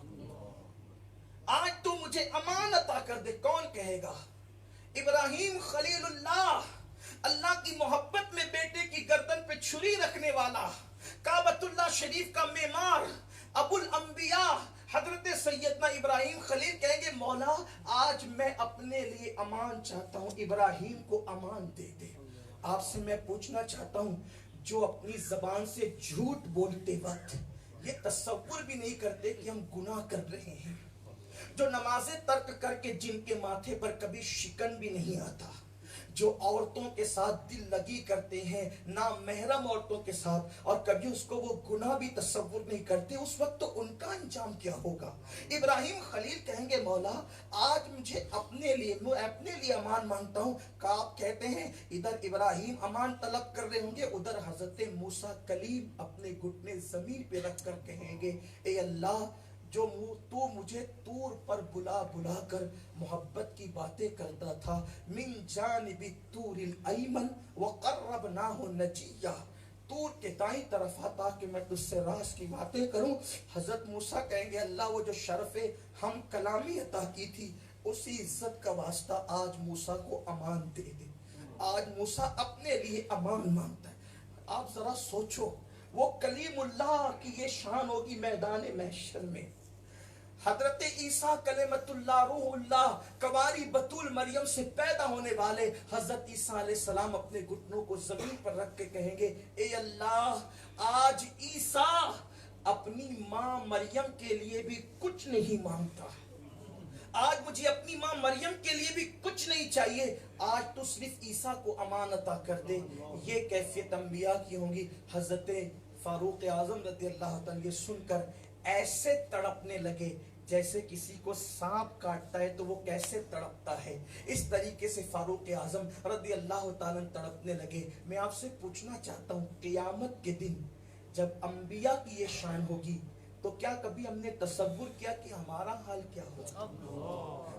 آج تو مجھے امان عطا کر دے. کون کہے گا؟ ابراہیم خلیل اللہ، اللہ کی محبت میں بیٹے کی گردن پہ چھری رکھنے والا، کعبۃ اللہ شریف کا معمار، ابو الانبیاء حضرت سیدنا ابراہیم خلیل کہیں گے مولا آج میں اپنے لیے امان چاہتا ہوں، ابراہیم کو امان دے دے. آپ سے میں پوچھنا چاہتا ہوں جو اپنی زبان سے جھوٹ بولتے وقت یہ تصور بھی نہیں کرتے کہ ہم گناہ کر رہے ہیں، جو نمازیں ترک کر کے جن کے ماتھے پر کبھی شکن بھی نہیں آتا، جو عورتوں کے ساتھ دل لگی کرتے ہیں نامحرم عورتوں کے ساتھ اور کبھی اس کو وہ گناہ بھی تصور نہیں کرتے، اس وقت تو ان کا انجام کیا ہوگا. ابراہیم خلیل کہیں گے مولا آج مجھے اپنے لیے امان مانگتا ہوں. کعب کہتے ہیں ادھر ابراہیم امان طلب کر رہے ہوں گے، ادھر حضرت موسیٰ کلیم اپنے گھٹنے زمین پہ رکھ کر کہیں گے اے اللہ جو تو مجھے طور پر بلا بلا کر محبت کی باتیں کرتا تھا، من جانب طور الایمن وقربناہ نجیہ، طور کے دائیں طرف آتا کہ میں تجھ سے راز کی باتیں کروں. حضرت موسیٰ کہیں گے اللہ وہ جو شرف ہم کلامی عطا کی تھی اسی عزت کا واسطہ آج موسیٰ کو امان دے دے. آج موسیٰ اپنے لیے امان مانگتا ہے. آپ ذرا سوچو وہ کلیم اللہ کی یہ شان ہوگی میدان محشر میں. حضرت عیسیٰ کلمۃ روح اللہ کنواری بطول مریم سے پیدا ہونے والے حضرت عیسیٰ علیہ السلام اپنے گھٹنوں کو زمین پر رکھ کے کہیں گے اے اللہ آج عیسیٰ اپنی ماں مریم کے لیے بھی کچھ نہیں مانگتا، آج مجھے اپنی ماں مریم کے لیے بھی کچھ نہیں چاہیے، آج تو صرف عیسیٰ کو امان عطا کر دے۔ یہ کیفیت انبیاء کی ہوں گی۔ حضرت فاروق اعظم رضی اللہ تعالیٰ یہ سن کر ایسے تڑپنے لگے جیسے کسی کو سانپ کاٹتا ہے تو وہ کیسے تڑپتا ہے، اس طریقے سے فاروق اعظم رضی اللہ تعالیٰ تڑپنے لگے۔ میں آپ سے پوچھنا چاہتا ہوں قیامت کے دن جب انبیاء کی یہ شان ہوگی تو کیا کبھی ہم نے تصور کیا کہ ہمارا حال کیا ہوگا،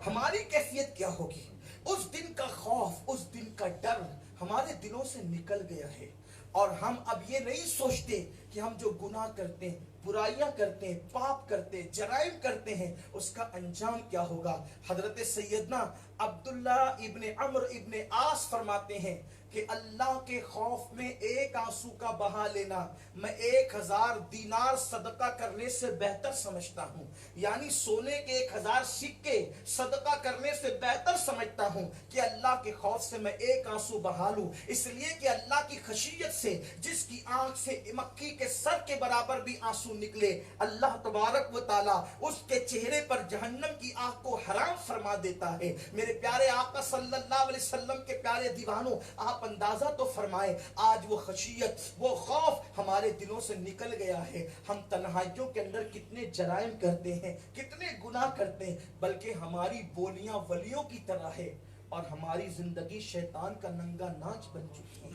ہماری کیفیت کیا ہوگی؟ اس دن کا خوف، اس دن کا ڈر ہمارے دلوں سے نکل گیا ہے، اور ہم اب یہ نہیں سوچتے کہ ہم جو گناہ کرتے ہیں، برائیاں کرتے ہیں، پاپ کرتے ہیں، جرائم کرتے ہیں، اس کا انجام کیا ہوگا۔ حضرت سیدنا عبداللہ ابن عمرو ابن عاص فرماتے ہیں کہ اللہ کے خوف میں ایک آنسو کا بہا لینا میں 1000 دینار صدقہ کرنے سے بہتر سمجھتا ہوں، یعنی سونے کے 1000 سکے صدقہ کرنے سے بہتر سمجھتا ہوں کہ اللہ کے خوف سے میں ایک آنسو بہا لوں، اس لیے کہ اللہ کی خشیت سے جس کی آنکھ سے مکھی کے سر کے برابر بھی آنسو نکلے، اللہ تبارک و تعالیٰ اس کے چہرے پر جہنم کی آگ کو حرام فرما دیتا ہے۔ میرے پیارے آقا صلی اللہ علیہ وسلم کے پیارے دیوانوں، آپ اندازہ تو فرمائے آج وہ خشیت، وہ خوف ہمارے دلوں سے نکل گیا ہے۔ ہم تنہائیوں کے اندر کتنے جرائم کرتے ہیں، کتنے گناہ کرتے ہیں، بلکہ ہماری بولیاں ولیوں کی طرح ہے اور ہماری زندگی شیطان کا ننگا ناچ بن چکی ہے۔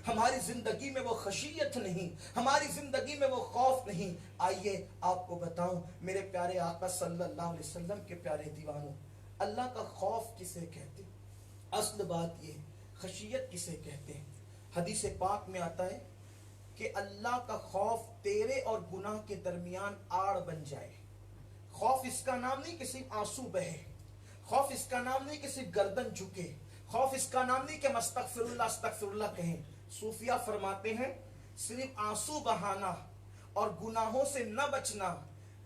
ہماری زندگی میں وہ خشیت نہیں، ہماری زندگی میں وہ خوف نہیں۔ آئیے آپ کو بتاؤں میرے پیارے آقا صلی اللہ علیہ وسلم کے پیارے دیوانوں، اللہ کا خوف کسے کہتے ہیں؟ اصل بات یہ خشیت کسے کہتے ہیں؟ حدیث پاک میں آتا ہے کہ اللہ کا خوف تیرے اور گناہ کے درمیان آڑ بن جائے۔ خوف اس کا نام نہیں کہ صرف آنسو بہے، خوف اس کا نام نہیں کہ صرف گردن جھکے، خوف اس کا نام نہیں کہ ہم استغفر اللہ کہیں۔ صوفیہ فرماتے ہیں صرف آنسو بہانا اور گناہوں سے نہ بچنا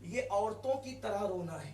یہ عورتوں کی طرح رونا ہے،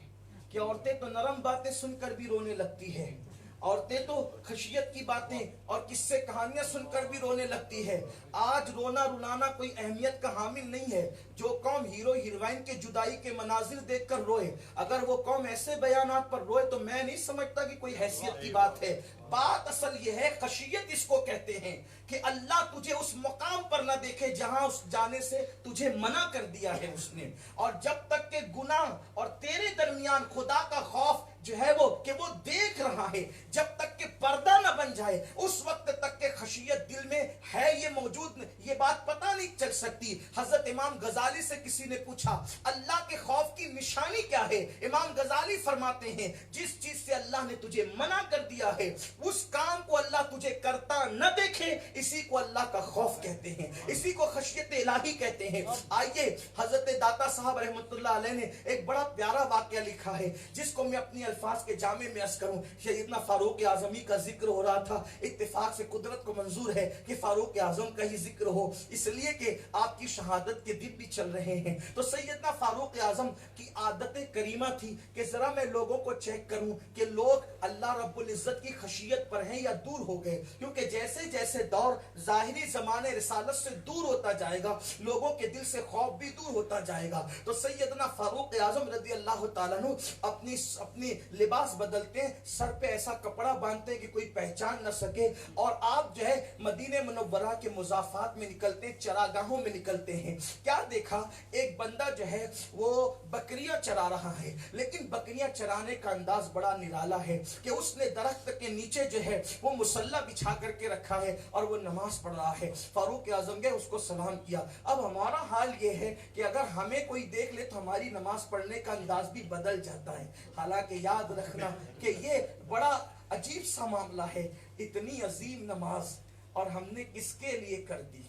کہ عورتیں تو نرم باتیں سن کر بھی رونے لگتی ہے، عورتیں تو خشیت کی باتیں اور قصے کہانیاں سن کر بھی رونے لگتی ہے۔ آج رونا رلانا کوئی اہمیت کا حامل نہیں ہے۔ جو قوم ہیرو ہیروئن کے جدائی کے مناظر دیکھ کر روئے، اگر وہ قوم ایسے بیانات پر روئے تو میں نہیں سمجھتا کہ کوئی حیثیت کی بات ہے۔ بات اصل یہ ہے، خشیت اس کو کہتے ہیں کہ اللہ تجھے اس مقام پر نہ دیکھے جہاں اس جانے سے تجھے منع کر دیا ہے اس نے، اور جب تک کہ گناہ اور تیرے درمیان خدا کا خوف جو ہے وہ کہ وہ دیکھ رہا ہے، جب تک کہ پردہ نہ بن جائے اس وقت تک کہ خشیت دل میں ہے یہ موجود، یہ بات پتہ نہیں چل سکتی۔ حضرت امام غزالی سے کسی نے پوچھا اللہ کے خوف کی نشانی کیا ہے؟ امام غزالی فرماتے ہیں جس چیز سے اللہ نے تجھے منع کر دیا ہے اس کام کو اللہ تجھے کرتا نہ دیکھے، اسی کو اللہ کا خوف کہتے ہیں، اسی کو خشیت الہی کہتے ہیں۔ آئیے حضرت داتا صاحب رحمۃ اللہ علیہ نے ایک بڑا پیارا واقعہ لکھا ہے جس کو میں اپنی الفاظ کے جامع میں عرض کروں۔ سیدنا فاروق اعظمی کا ذکر ہو رہا تھا، اتفاق سے قدرت کو منظور ہے کہ فاروق اعظم کا ہی ذکر ہو، اس لیے کہ آپ کی شہادت کے دن بھی چل رہے ہیں۔ تو سیدنا فاروق اعظم کی عادت کریمہ تھی کہ ذرا میں لوگوں کو چیک کروں کہ لوگ اللہ رب العزت کی خشیت پر ہیں یا دور ہو گئے، کیونکہ جیسے جیسے دور ظاہری زمانے رسالت سے دور ہوتا جائے گا لوگوں کے دل سے خوف بھی دور ہوتا جائے گا۔ تو سیدنا فاروق اعظم رضی اللہ تعالیٰ عنہ اپنی لباس بدلتے ہیں، سر پہ ایسا کپڑا باندھتے ہیں کہ کوئی پہچان نہ سکے، اور آپ جو ہے مدینہ منورہ کے مضافات میں نکلتے ہیں، چراگاہوں میں نکلتے ہیں۔ کیا دیکھا؟ ایک بندہ جو ہے وہ بکریاں چرا رہا ہے، لیکن بکریاں چرانے کا انداز بڑا نرالا ہے کہ اس نے درخت کے نیچے جو ہے وہ مصلی بچھا کر کے رکھا ہے اور وہ نماز پڑھ رہا ہے۔ فاروق اعظم گئے، اس کو سلام کیا۔ اب ہمارا حال یہ ہے کہ اگر ہمیں کوئی دیکھ لے تو ہماری نماز پڑھنے کا انداز بھی بدل جاتا ہے، حالانکہ یاد رکھنا کہ یہ بڑا عجیب سا معاملہ ہے۔ اتنی عظیم نماز اور ہم نے کس کے لیے کر دی؟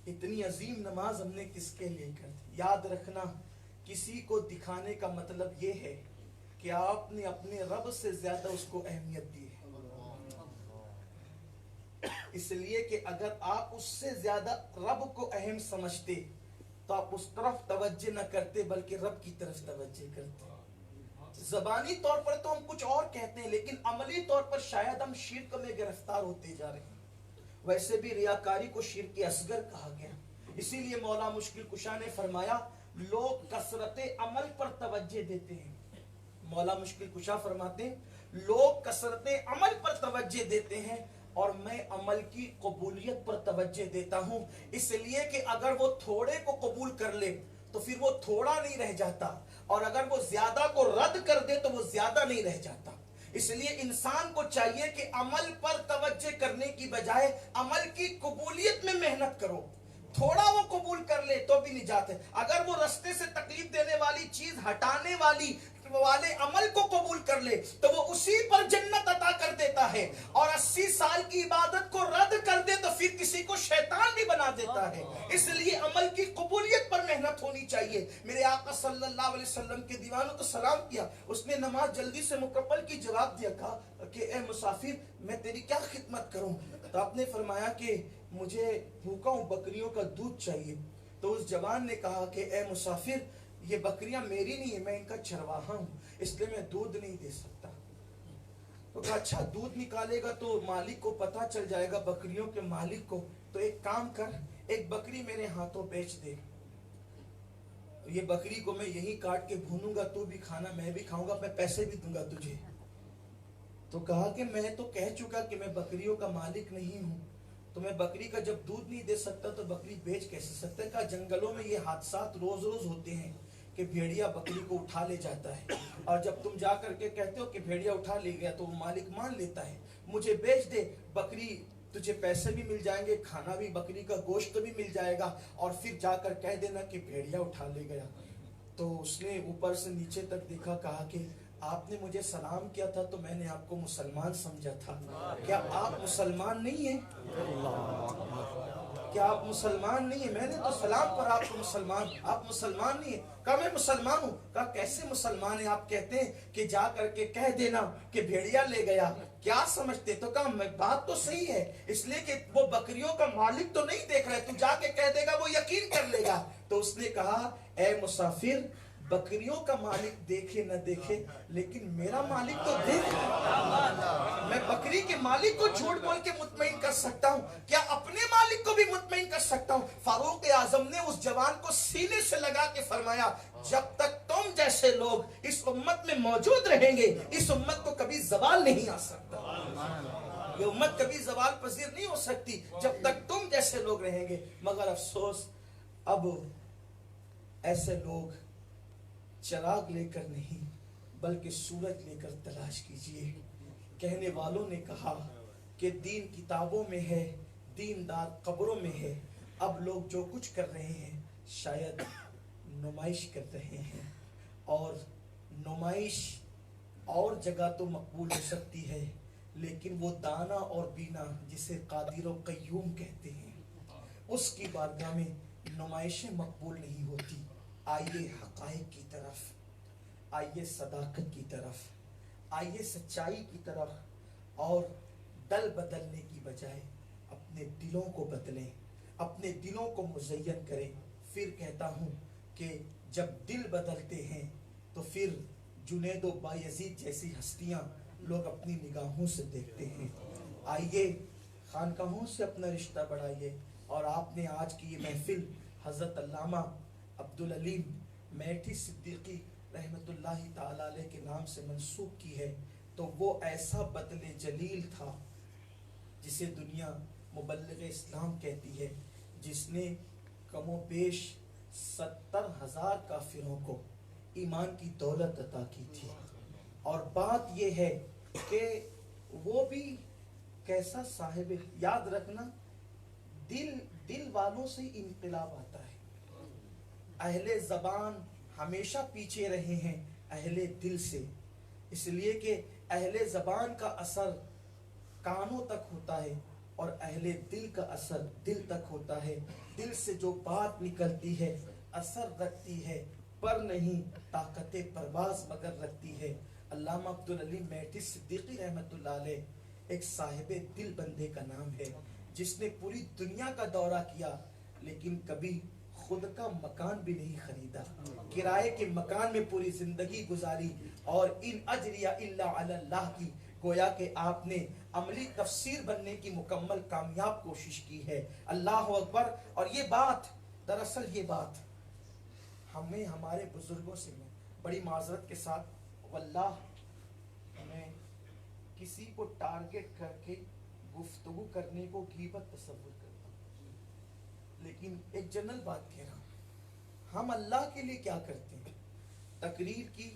اتنی عظیم نماز ہم نے کس کے لیے کر دی؟ یاد رکھنا کسی کو دکھانے کا مطلب یہ ہے کہ آپ نے اپنے رب سے زیادہ اس کو اہمیت دی ہے، اس لیے کہ اگر آپ اس سے زیادہ رب کو اہم سمجھتے تو آپ اس طرف توجہ نہ کرتے بلکہ رب کی طرف توجہ کرتے. زبانی طور پر تو ہم کچھ اور کہتے ہیں لیکن عملی طور پر شاید ہم شرک میں گرفتار ہوتے جا رہے ہیں. ویسے بھی ریاکاری کو شرک اصغر کہا گیا. اسی لیے مولا مشکل کشا نے فرمایا لوگ کثرت عمل پر توجہ دیتے ہیں. مولا مشکل کشا فرماتے ہیں لوگ کثرت عمل پر توجہ دیتے ہیں اور میں عمل کی قبولیت پر توجہ دیتا ہوں. اس لیے کہ اگر وہ تھوڑے کو قبول کر لے تو پھر وہ تھوڑا نہیں رہ جاتا اور اگر وہ زیادہ کو رد کر دے تو وہ زیادہ نہیں رہ جاتا. اس لیے انسان کو چاہیے کہ عمل پر توجہ کرنے کی بجائے عمل کی قبولیت میں محنت کرو. تھوڑا وہ قبول کر لے تو بھی نجات ہے. اگر وہ رستے سے تکلیف دینے والی چیز ہٹانے والے عمل کو قبول کر لے تو وہ اسی پر جنت عطا کر دیتا ہے اور 80 سال کی عبادت کو رد کر دے تو پھر کسی کو شیطان بھی بنا دیتا ہے. اس لیے عمل کی قبولیت پر محنت ہونی چاہیے. میرے آقا صلی اللہ علیہ وسلم کے دیوانوں کو سلام کیا. اس نے نماز جلدی سے مکمل کی. جواب دیا کہا کہ اے مسافر میں تیری کیا خدمت کروں. تو آپ نے فرمایا کہ مجھے بھوکا ہوں بکریوں کا دودھ چاہیے. تو اس جوان نے کہا کہ اے مسافر یہ بکریاں میری نہیں ہیں میں ان کا چرواہا ہوں اس لیے میں دودھ نہیں دے سکتا. تو کہا اچھا دودھ نکالے گا تو مالک کو پتہ چل جائے گا بکریوں کے مالک کو. تو ایک کام کر ایک بکری میرے ہاتھوں بیچ دے. یہ بکری کو میں یہی کاٹ کے بھونوں گا تو بھی کھانا میں بھی کھاؤں گا میں پیسے بھی دوں گا تجھے. تو کہا کہ میں تو کہہ چکا کہ میں بکریوں کا مالک نہیں ہوں تو میں بکری کا جب دودھ نہیں دے سکتا تو بکری بیچ کیسے سکتا ہے. کہا جنگلوں میں یہ حادثات روز روز ہوتے ہیں کہ بھیڑیا بکری کو اٹھا لے جاتا ہے اور جب تم جا کر کے کہتے ہو کہ بھیڑیا اٹھا لے گیا تو وہ مالک مان لیتا ہے. مجھے بیچ دے بکری تجھے پیسے بھی مل جائیں گے کھانا بھی بکری کا گوشت بھی مل جائے گا اور پھر جا کر کہہ دینا کہ بھیڑیا اٹھا لے گیا. تو اس نے اوپر سے نیچے تک دیکھا. کہا کہ آپ نے مجھے سلام کیا تھا تو میں نے آپ کو مسلمان سمجھا تھا. کیا آپ مسلمان نہیں ہیں؟ کیا آپ مسلمان نہیں ہیں؟ میں نے تو سلام پر آپ کو آپ مسلمان نہیں ہیں. کہا میں مسلمان ہوں. کہا کیسے مسلمان ہیں آپ؟ کہتے ہیں کہ جا کر کے کہہ دینا کہ بھیڑیا لے گیا. کیا سمجھتے؟ تو کہا بات تو صحیح ہے اس لیے کہ وہ بکریوں کا مالک تو نہیں دیکھ رہے تو جا کے کہہ دے گا وہ یقین کر لے گا. تو اس نے کہا اے مسافر بکریوں کا مالک دیکھے نہ دیکھے لیکن میرا مالک تو دیکھ. میں بکری کے مالک کو جھوٹ بول کے مطمئن کر سکتا ہوں کیا اپنے مالک کو بھی مطمئن کر سکتا ہوں. فاروق اعظم نے اس جوان کو سینے سے لگا کے فرمایا جب تک تم جیسے لوگ اس امت میں موجود رہیں گے اس امت کو کبھی زوال نہیں آ سکتا. یہ امت کبھی زوال پذیر نہیں ہو سکتی جب تک تم جیسے لوگ رہیں گے. مگر افسوس اب ایسے لوگ چراغ لے کر نہیں بلکہ سورج لے کر تلاش کیجئے. کہنے والوں نے کہا کہ دین کتابوں میں ہے دیندار قبروں میں ہے. اب لوگ جو کچھ کر رہے ہیں شاید نمائش کر رہے ہیں اور نمائش اور جگہ تو مقبول ہو سکتی ہے لیکن وہ دانا اور بینا جسے قادر و قیوم کہتے ہیں اس کی بارگاہ میں نمائشیں مقبول نہیں ہوتی. آئیے حقائق کی طرف آئیے صداقت کی طرف آئیے سچائی کی طرف اور دل بدلنے کی بجائے اپنے دلوں کو بدلیں اپنے دلوں کو مزین کریں. پھر کہتا ہوں کہ جب دل بدلتے ہیں تو پھر جنید و بایزید جیسی ہستیاں لوگ اپنی نگاہوں سے دیکھتے ہیں. آئیے خانقاہوں سے اپنا رشتہ بڑھائیے. اور آپ نے آج کی یہ محفل حضرت علامہ عبدالعلیم میٹھی صدیقی رحمت اللہ تعالی علیہ کے نام سے منسوب کی ہے تو وہ ایسا بدل جلیل تھا جسے دنیا مبلغ اسلام کہتی ہے جس نے کم و بیش 70,000 کافروں کو ایمان کی دولت عطا کی تھی. اور بات یہ ہے کہ وہ بھی کیسا صاحب یاد رکھنا دل والوں سے انقلاب آتا ہے. اہل زبان ہمیشہ پیچھے رہے ہیں اہل دل سے اس لیے کہ اہل زبان کا اثر کانوں تک ہوتا ہے اور اہل دل کا اثر دل تک ہوتا ہے. دل سے جو بات نکلتی ہے اثر رکھتی ہے پر نہیں طاقت پرواز مگر رکھتی ہے. علامہ عبدالعلیم میٹھی صدیقی رحمت اللہ علیہ ایک صاحب دل بندے کا نام ہے جس نے پوری دنیا کا دورہ کیا لیکن کبھی خود کا مکان بھی نہیں خریدا، کرائے کے مکان میں پوری زندگی گزاری، اور ان اجریہ الا علی اللہ کی گویا کہ آپ نے عملی تفسیر بننے کی مکمل کامیاب کوشش کی ہے۔ اللہ اکبر۔ اور یہ بات، دراصل یہ بات ہمیں ہمارے بزرگوں سے، میں بڑی معذرت کے ساتھ واللہ میں کسی کو ٹارگٹ کر کے گفتگو کرنے کو غیبت تصور کرتا ہوں، لیکن ایک جنرل بات کہہ رہا ہوں، ہم اللہ کے لیے کیا کرتے ہیں؟ تقریر کی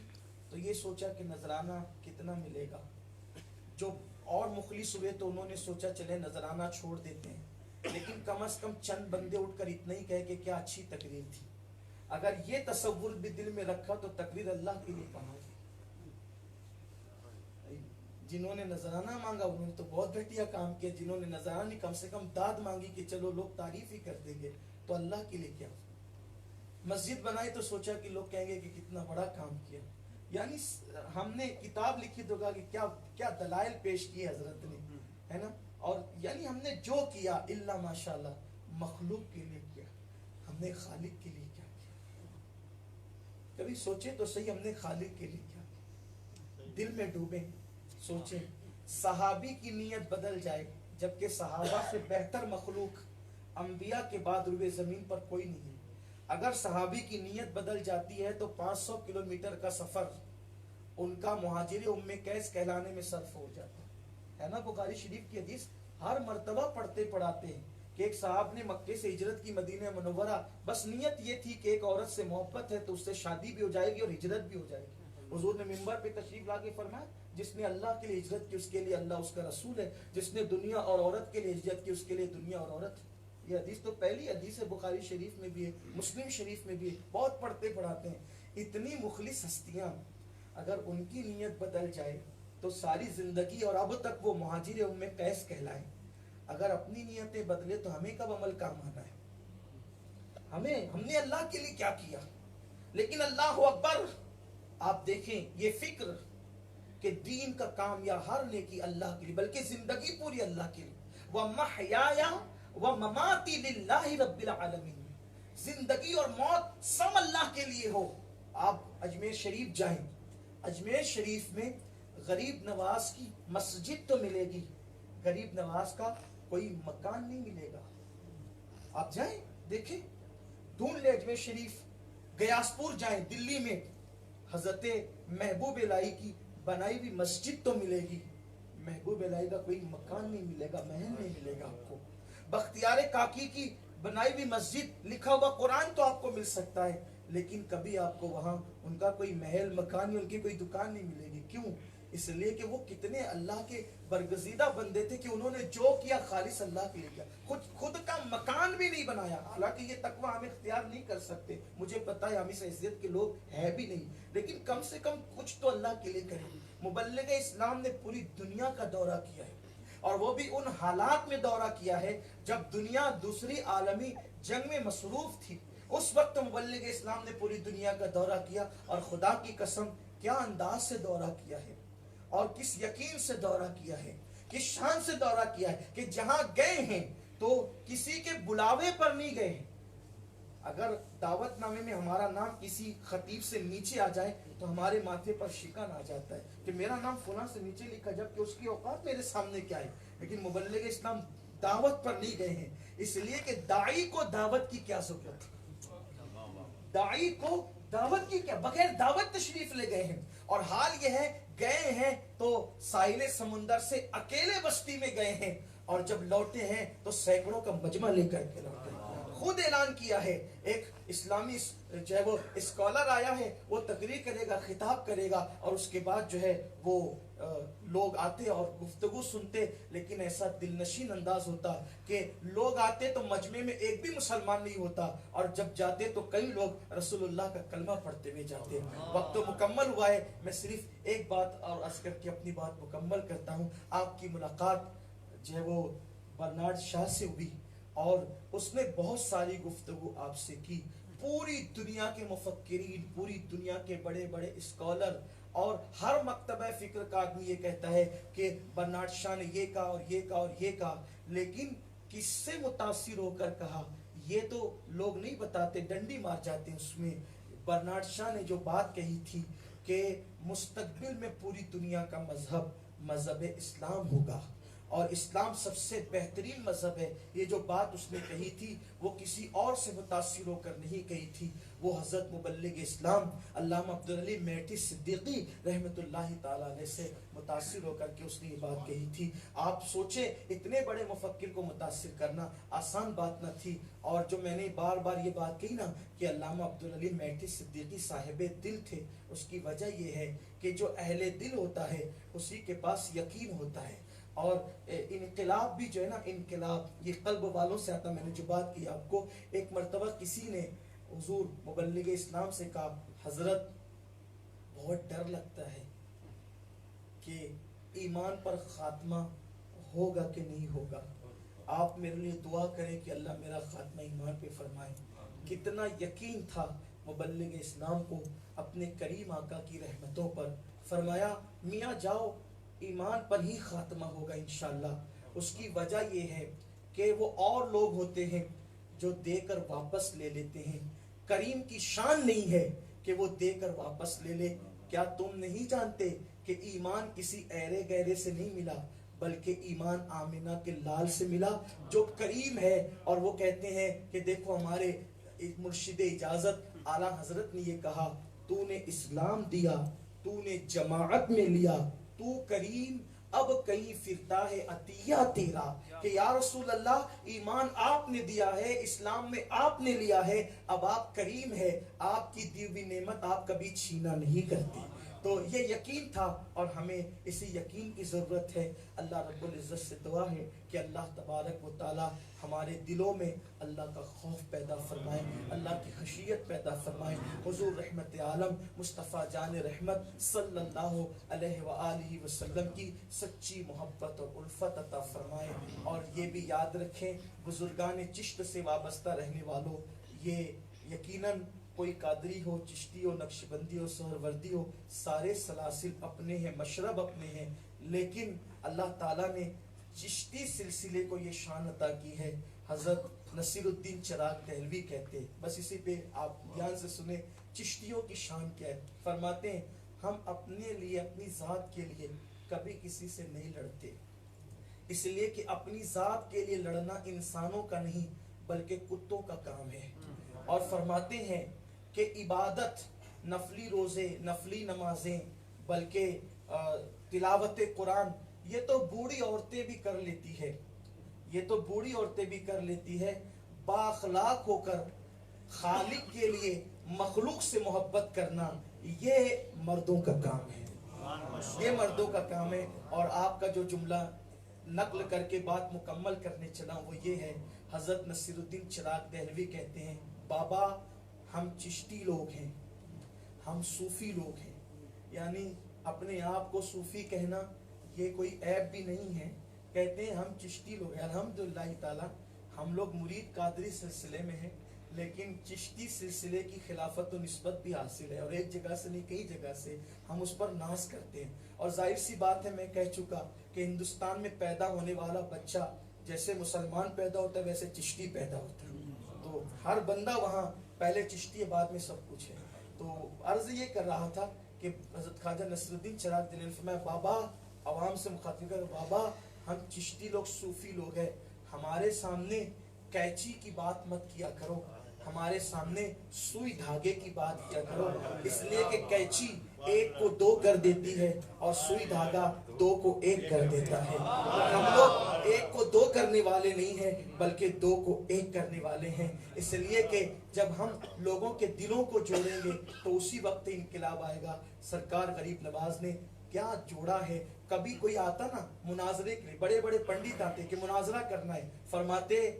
تو یہ سوچا کہ نذرانہ کتنا ملے گا، جو اور مخلص ہوئے تو انہوں نے سوچا چلے نذرانہ چھوڑ دیتے ہیں، لیکن کم از کم چند بندے اٹھ کر اتنا ہی کہے کہ کیا اچھی تقریر تھی۔ اگر یہ تصور بھی دل میں رکھا تو تقریر اللہ کے لیے کہاں ہوگی؟ جنہوں نے نذرانہ مانگا انہوں نے تو بہت گھٹیا کام کیا، جنہوں نے نذرانہ نہیں کم سے کم داد مانگی کہ چلو لوگ تعریف ہی کر دیں گے، تو اللہ کے لیے کیا؟ مسجد بنائی تو سوچا کہ لوگ کہیں گے کہ کتنا بڑا کام کیا، یعنی ہم نے کتاب لکھی تو کہا کہ کیا دلائل پیش کیے حضرت نے، ہے نا؟ اور یعنی ہم نے جو کیا الا ماشاءاللہ مخلوق کے لیے کیا، ہم نے خالق کے لیے کیا کیا؟ کبھی سوچے تو صحیح، ہم نے خالق کے لیے کیا کیا؟ دل میں ڈوبیں، سوچیں۔ صحابی کی نیت بدل جائے، جبکہ صحابہ سے بہتر مخلوق انبیاء کے بعد روئے زمین پر کوئی نہیں ہے۔ اگر صحابی کی نیت بدل جاتی ہے تو 500 کلومیٹر کا سفر ان کا مہاجر ام قیس کہلانے میں صرف ہو جاتا ہے نا؟ بخاری شریف کی حدیث ہر مرتبہ پڑھتے پڑھاتے ہیں کہ ایک صاحب نے مکے سے ہجرت کی مدینہ منورہ، بس نیت یہ تھی کہ ایک عورت سے محبت ہے تو اس سے شادی بھی ہو جائے گی اور ہجرت بھی ہو جائے گی۔ حضور نے منبر پہ تشریف لا کے فرمایا جس نے اللہ کے لیے ہجرت کی اس کے لیے اللہ اس کا رسول ہے، جس نے دنیا اور عورت کے لیے ہجرت کی اس کے لیے دنیا اور عورت ہے۔ یہ حدیث تو پہلی حدیث ہے، بخاری شریف میں بھی ہے، مسلم شریف میں بھی ہے، بہت پڑھتے پڑھاتے ہیں۔ اتنی مخلص ہستیاں اگر ان کی نیت بدل جائے تو ساری زندگی اور اب تک وہ مہاجر ام قیس کہلائیں۔ اگر اپنی نیتیں بدلے تو ہمیں کب عمل کام آنا ہے؟ ہم نے اللہ کے لیے کیا کیا؟ لیکن اللہ اکبر، آپ دیکھیں یہ فکر کہ دین کا کام یا ہر نیکی اللہ کے لیے، بلکہ زندگی پوری اللہ کے لیے، وَمَحْيَايَ وَمَمَاتِي لِلَّهِ رَبِّ الْعَالَمِينَ، زندگی اور موت سب اللہ کے لیے ہو۔ آپ اجمیر شریف جائیں، اجمیر شریف میں غریب نواز کی مسجد تو ملے گی، غریب نواز کا کوئی مکان نہیں ملے گا۔ آپ جائیں دیکھیں، ڈھونڈ لیں اجمیر شریف، گیاسپور جائیں دلی میں، حضرت محبوب الہی کی بنائی ہوئی مسجد تو ملے گی، محبوب الہی کا کوئی مکان نہیں ملے گا، محل نہیں ملے گا آپ کو۔ بختیار کاکی کی بنائی ہوئی مسجد، لکھا ہوا قرآن تو آپ کو مل سکتا ہے، لیکن کبھی آپ کو وہاں ان کا کوئی محل مکان یا ان کی کوئی دکان نہیں ملے گی۔ کیوں؟ اس لیے کہ وہ کتنے اللہ کے برگزیدہ بندے تھے کہ انہوں نے جو کیا خالص اللہ کے لیے کیا، خود کا مکان بھی نہیں بنایا۔ حالانکہ یہ تقوی ہم اختیار نہیں کر سکتے، مجھے پتا ہے ہم اس حیثیت کے لوگ ہے بھی نہیں، لیکن کم سے کم کچھ تو اللہ کے لیے کریں۔ مبلغ اسلام نے پوری دنیا کا دورہ کیا ہے، اور وہ بھی ان حالات میں دورہ کیا ہے جب دنیا دوسری عالمی جنگ میں مصروف تھی۔ اس وقت مبلغ اسلام نے پوری دنیا کا دورہ کیا، اور خدا کی قسم کیا انداز سے دورہ کیا ہے، اور کس یقین سے دورہ کیا ہے، کس شان سے دورہ کیا ہے کہ جہاں گئے ہیں تو کسی کے بلاوے پر نہیں گئے ہیں۔ اگر دعوت نامے میں ہمارا نام کسی خطیب سے نیچے آ جائے تو ہمارے ماتھے پر شکن آ جاتا ہے کہ میرا نام فلاں سے نیچے لکھا، جبکہ اس کی اوقات میرے سامنے کیا ہے۔ لیکن مبلغ اسلام دعوت پر نہیں گئے ہیں، اس لیے کہ داعی کو دعوت کی کیا ضرورت ہے، داعی کو دعوت کی کیا، بغیر دعوت تشریف لے گئے ہیں۔ اور حال یہ ہے گئے ہیں تو ساحل سمندر سے اکیلے بستی میں گئے ہیں، اور جب لوٹے ہیں تو سینکڑوں کا مجمع لے کر کے لوٹے ہیں۔ خود اعلان کیا ہے، ایک اسلامی جو ہے وہ اسکالر آیا ہے، وہ تقریر کرے گا، خطاب کرے گا، اور اس کے بعد جو ہے وہ لوگ آتے اور گفتگو سنتے، لیکن ایسا دل نشین انداز ہوتا کہ لوگ آتے تو مجمع میں ایک بھی مسلمان نہیں ہوتا، اور جب جاتے تو کئی لوگ رسول اللہ کا کلمہ پڑھتے ہوئے جاتے۔ وقت تو مکمل ہوا ہے، میں صرف ایک بات اور عرض کر کے اپنی بات مکمل کرتا ہوں۔ آپ کی ملاقات جو ہے وہ برنارڈ شاہ سے ہوئی، اور اس نے بہت ساری گفتگو آپ سے کی۔ پوری دنیا کے مفکرین، پوری دنیا کے بڑے بڑے اسکالر، اور ہر مکتبہ فکر کا آدمی یہ کہتا ہے کہ برنارڈ شاہ نے یہ کہا اور یہ کہا اور یہ کہا، لیکن کس سے متاثر ہو کر کہا؟ یہ تو لوگ نہیں بتاتے، ڈنڈی مار جاتے ہیں اس میں۔ برنارڈ شاہ نے جو بات کہی تھی کہ مستقبل میں پوری دنیا کا مذہب اسلام ہوگا اور اسلام سب سے بہترین مذہب ہے، یہ جو بات اس نے کہی تھی وہ کسی اور سے متاثر ہو کر نہیں کہی تھی، وہ حضرت مبلغ اسلام علامہ عبدالعلی میٹھی صدیقی رحمت اللہ تعالیٰ علیہ سے متاثر ہو کر کے اس نے یہ بات کہی تھی۔ آپ سوچیں اتنے بڑے مفکر کو متاثر کرنا آسان بات نہ تھی، اور جو میں نے بار بار یہ بات کہی نا کہ علامہ عبدالعلی میٹھی صدیقی صاحب دل تھے، اس کی وجہ یہ ہے کہ جو اہل دل ہوتا ہے اسی کے پاس یقین ہوتا ہے۔ اور انقلاب بھی جو ہے نا، انقلاب یہ قلب والوں سے آتا۔ میں نے جو بات کی آپ کو، ایک مرتبہ کسی نے حضور مبلغ اسلام سے کہا حضرت بہت ڈر لگتا ہے کہ ایمان پر خاتمہ ہوگا کہ نہیں ہوگا، آپ میرے لیے دعا کریں کہ اللہ میرا خاتمہ ایمان پہ فرمائے۔ کتنا یقین تھا مبلغ اسلام کو اپنے کریم آقا کی رحمتوں پر، فرمایا میاں جاؤ ایمان پر ہی خاتمہ ہوگا انشاءاللہ۔ اس کی وجہ یہ ہے کہ وہ اور لوگ ہوتے ہیں جو دے کر واپس لے لیتے ہیں، کریم کی شان نہیں ہے کہ وہ دے کر واپس لے لے۔ کیا تم نہیں جانتے کہ ایمان کسی ایرے گہرے سے نہیں ملا بلکہ ایمان آمنہ کے لال سے ملا جو کریم ہے؟ اور وہ کہتے ہیں کہ دیکھو ہمارے مرشد اجازت اعلیٰ حضرت نے یہ کہا، تو نے اسلام دیا، تو نے جماعت میں لیا، تو کریم اب کہیں پھرتا ہے عطیہ تیرا، کہ یا رسول اللہ ایمان آپ نے دیا ہے، اسلام میں آپ نے لیا ہے، اب آپ کریم ہے، آپ کی دی ہوئی نعمت آپ کبھی چھینا نہیں کرتے۔ تو یہ یقین تھا اور ہمیں اسی یقین کی ضرورت ہے۔ اللہ رب العزت سے دعا ہے کہ اللہ تبارک و تعالی ہمارے دلوں میں اللہ کا خوف پیدا فرمائے، اللہ کی خشیت پیدا فرمائے، حضور رحمت عالم مصطفیٰ جان رحمت صلی اللہ علیہ وآلہ وسلم کی سچی محبت اور الفت عطا فرمائے۔ اور یہ بھی یاد رکھیں بزرگان چشت سے وابستہ رہنے والوں، یہ یقیناً کوئی قادری ہو، چشتی ہو، نقشبندی ہو، سہروردی ہو، سارے سلاسل اپنے ہیں، مشرب اپنے ہیں، لیکن اللہ تعالیٰ نے چشتی سلسلے کو یہ شان عطا کی ہے۔ حضرت نصیر الدین چراغ دہلوی کہتے ہیں، بس اسی پہ آپ دھیان سے سنیں چشتیوں کی شان کیا ہے۔ فرماتے ہیں ہم اپنے لیے، اپنی ذات کے لیے کبھی کسی سے نہیں لڑتے، اس لیے کہ اپنی ذات کے لیے لڑنا انسانوں کا نہیں بلکہ کتوں کا کام ہے۔ اور فرماتے ہیں کہ عبادت، نفلی روزے، نفلی نمازیں، بلکہ تلاوت قرآن، یہ تو بوڑھی عورتیں بھی کر لیتی ہے، یہ تو بوڑھی عورتیں بھی کر لیتی ہے۔ بااخلاق ہو کر خالق کے لیے مخلوق سے محبت کرنا یہ مردوں کا کام ہے، یہ مردوں کا کام ہے۔ اور آپ کا جو جملہ نقل کر کے بات مکمل کرنے چلا وہ یہ ہے، حضرت نصیر الدین چراغ دہلوی کہتے ہیں بابا ہم چشتی لوگ ہیں، ہم صوفی لوگ ہیں، یعنی اپنے آپ کو صوفی کہنا یہ کوئی عیب بھی نہیں ہے، کہتے ہیں ہم چشتی لوگ ہیں۔ الحمدللہ تعالی ہم لوگ مرید قادری سلسلے میں ہیں، لیکن چشتی سلسلے کی خلافت و نسبت بھی حاصل ہے، اور ایک جگہ سے نہیں کئی جگہ سے ہم اس پر ناز کرتے ہیں۔ اور ظاہر سی بات ہے، میں کہہ چکا کہ ہندوستان میں پیدا ہونے والا بچہ جیسے مسلمان پیدا ہوتا ہے ویسے چشتی پیدا ہوتا ہے، تو ہر بندہ وہاں پہلے چشتی ہے بعد میں سب کچھ ہے۔ تو عرض یہ کر رہا تھا کہ حضرت خواجہ نصیر الدین چراغ دہلوی نے فرمایا بابا، عوام سے مخاطب کر بابا ہم چشتی لوگ صوفی لوگ ہیں، ہمارے سامنے کیچی کی بات مت کیا کرو، ہمارے سامنے سوئی دھاگے کی بات کیا کرو، اس لیے کہ کیچی ایک کو دو کر دیتی ہے اور سوئی دھاگا دو کو ایک کر دیتا ہے۔ ہم لوگ ایک کو دو کرنے والے نہیں ہیں بلکہ دو کو ایک کرنے والے ہیں، اس لیے کہ جب ہم لوگوں کے دلوں کو جوڑیں گے تو اسی وقت انقلاب آئے گا۔ سرکار غریب نواز نے کیا جوڑا ہے، کبھی کوئی آتا نا مناظرے کے لیے، بڑے بڑے پنڈت آتے کہ مناظرہ کرنا ہے، فرماتے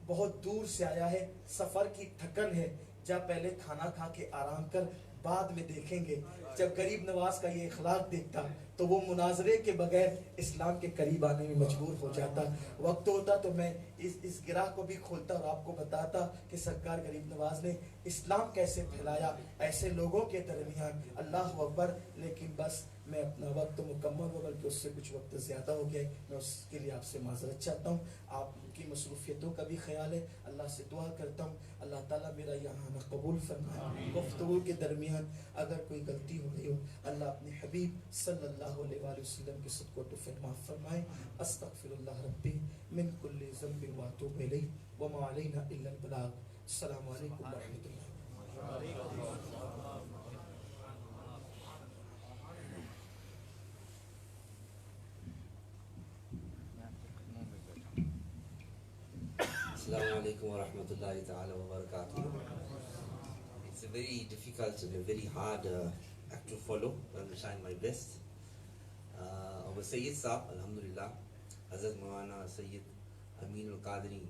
بہت دور سے آیا ہے، سفر کی تھکن ہے، جا پہلے کھانا کھا کے آرام کر، بعد میں دیکھیں گے۔ جب غریب نواز کا یہ اخلاق دیکھتا تو وہ مناظرے کے بغیر اسلام کے قریب آنے میں مجبور ہو جاتا۔ وقت ہوتا تو میں اس گراہ کو بھی کھولتا اور آپ کو بتاتا کہ سرکار غریب نواز نے اسلام کیسے پھیلایا ایسے لوگوں کے درمیان. اللہ اکبر. لیکن بس میں اپنا وقت مکمل ہو بلکہ اس سے کچھ وقت زیادہ ہو گیا ہے. میں اس کے لیے آپ سے معذرت چاہتا ہوں. آپ کی مصروفیتوں کا بھی خیال ہے. اللہ سے دعا کرتا ہوں اللہ تعالیٰ میرا یہاں آنا قبول فرمائے. گفتگو کے درمیان اگر کوئی غلطی ہو گئی ہو اللہ اپنے حبیب صلی اللہ علیہ وآلہ وسلم کے صدقہ تو معاف فرمائے. استغفر اللہ ربی من کل ذنب واتوب الیہ وما علینا الا البلاغ. السلام علیکم ورحمۃ اللہ. Assalamu alaikum wa rahmatullahi ta'ala wa barakatuh. It's a very difficult and a very hard act to follow, but I'm trying my best. Our Sayyid Saab, Alhamdulillah, Hazrat Maulana Sayyid Amin al-Qadri,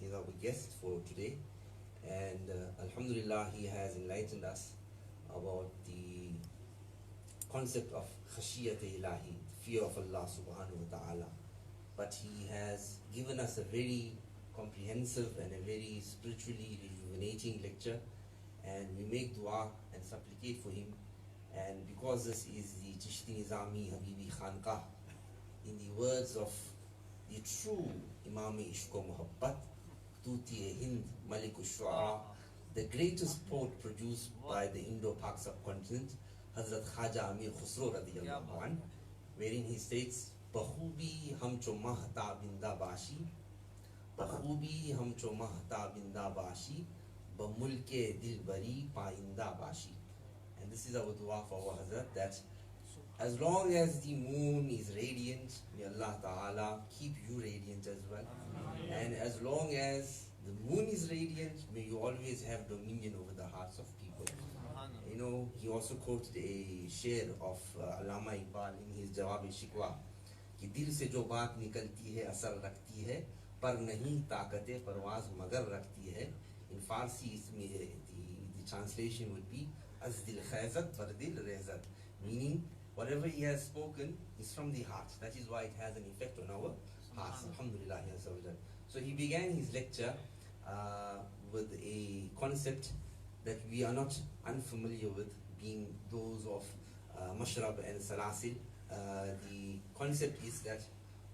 he is our guest for today. And Alhamdulillah, he has enlightened us about the concept of khashiyat ilahi, fear of Allah subhanahu wa ta'ala. But he has given us a very comprehensive and a very spiritually rejuvenating lecture, and we make dua and supplicate for him. And because this is the Chishti Nizami Habibi Khanqah, in the words of the true Imam-e Ishq Muhabbat, Tuti Hind Malik Shu'ara, the greatest poet produced by the Indo-Pak subcontinent, Hazrat Khaja Amir Khusro radiyallahu anh, wherein he states, بخوبی ہم چو مہتا بندہ باشی بخوبی ہم چو مہتا بندہ باشی بملک دل بری پائندہ باشی. And this is our dua for our Hazrat, that as long as the moon is radiant, may Allah Ta'ala keep you radiant as well. And as long as the moon is radiant, may you always have dominion over the hearts of people. You know, he also quoted a sher of Allama Iqbal in his Jawab-e-Shikwa, کہ دل سے جو بات نکلتی ہے اثر رکھتی ہے پر نہیں طاقت پرواز مگر رکھتی ہے. In Farsi, the translation would be از دل خیزت بر دل ریزت, meaning whatever he has spoken is from the heart. That is why it has an effect on our hearts. Alhamdulillah. So he began his lecture with a concept that we are not unfamiliar with, being those of Mashrab and Salasil. The concept is that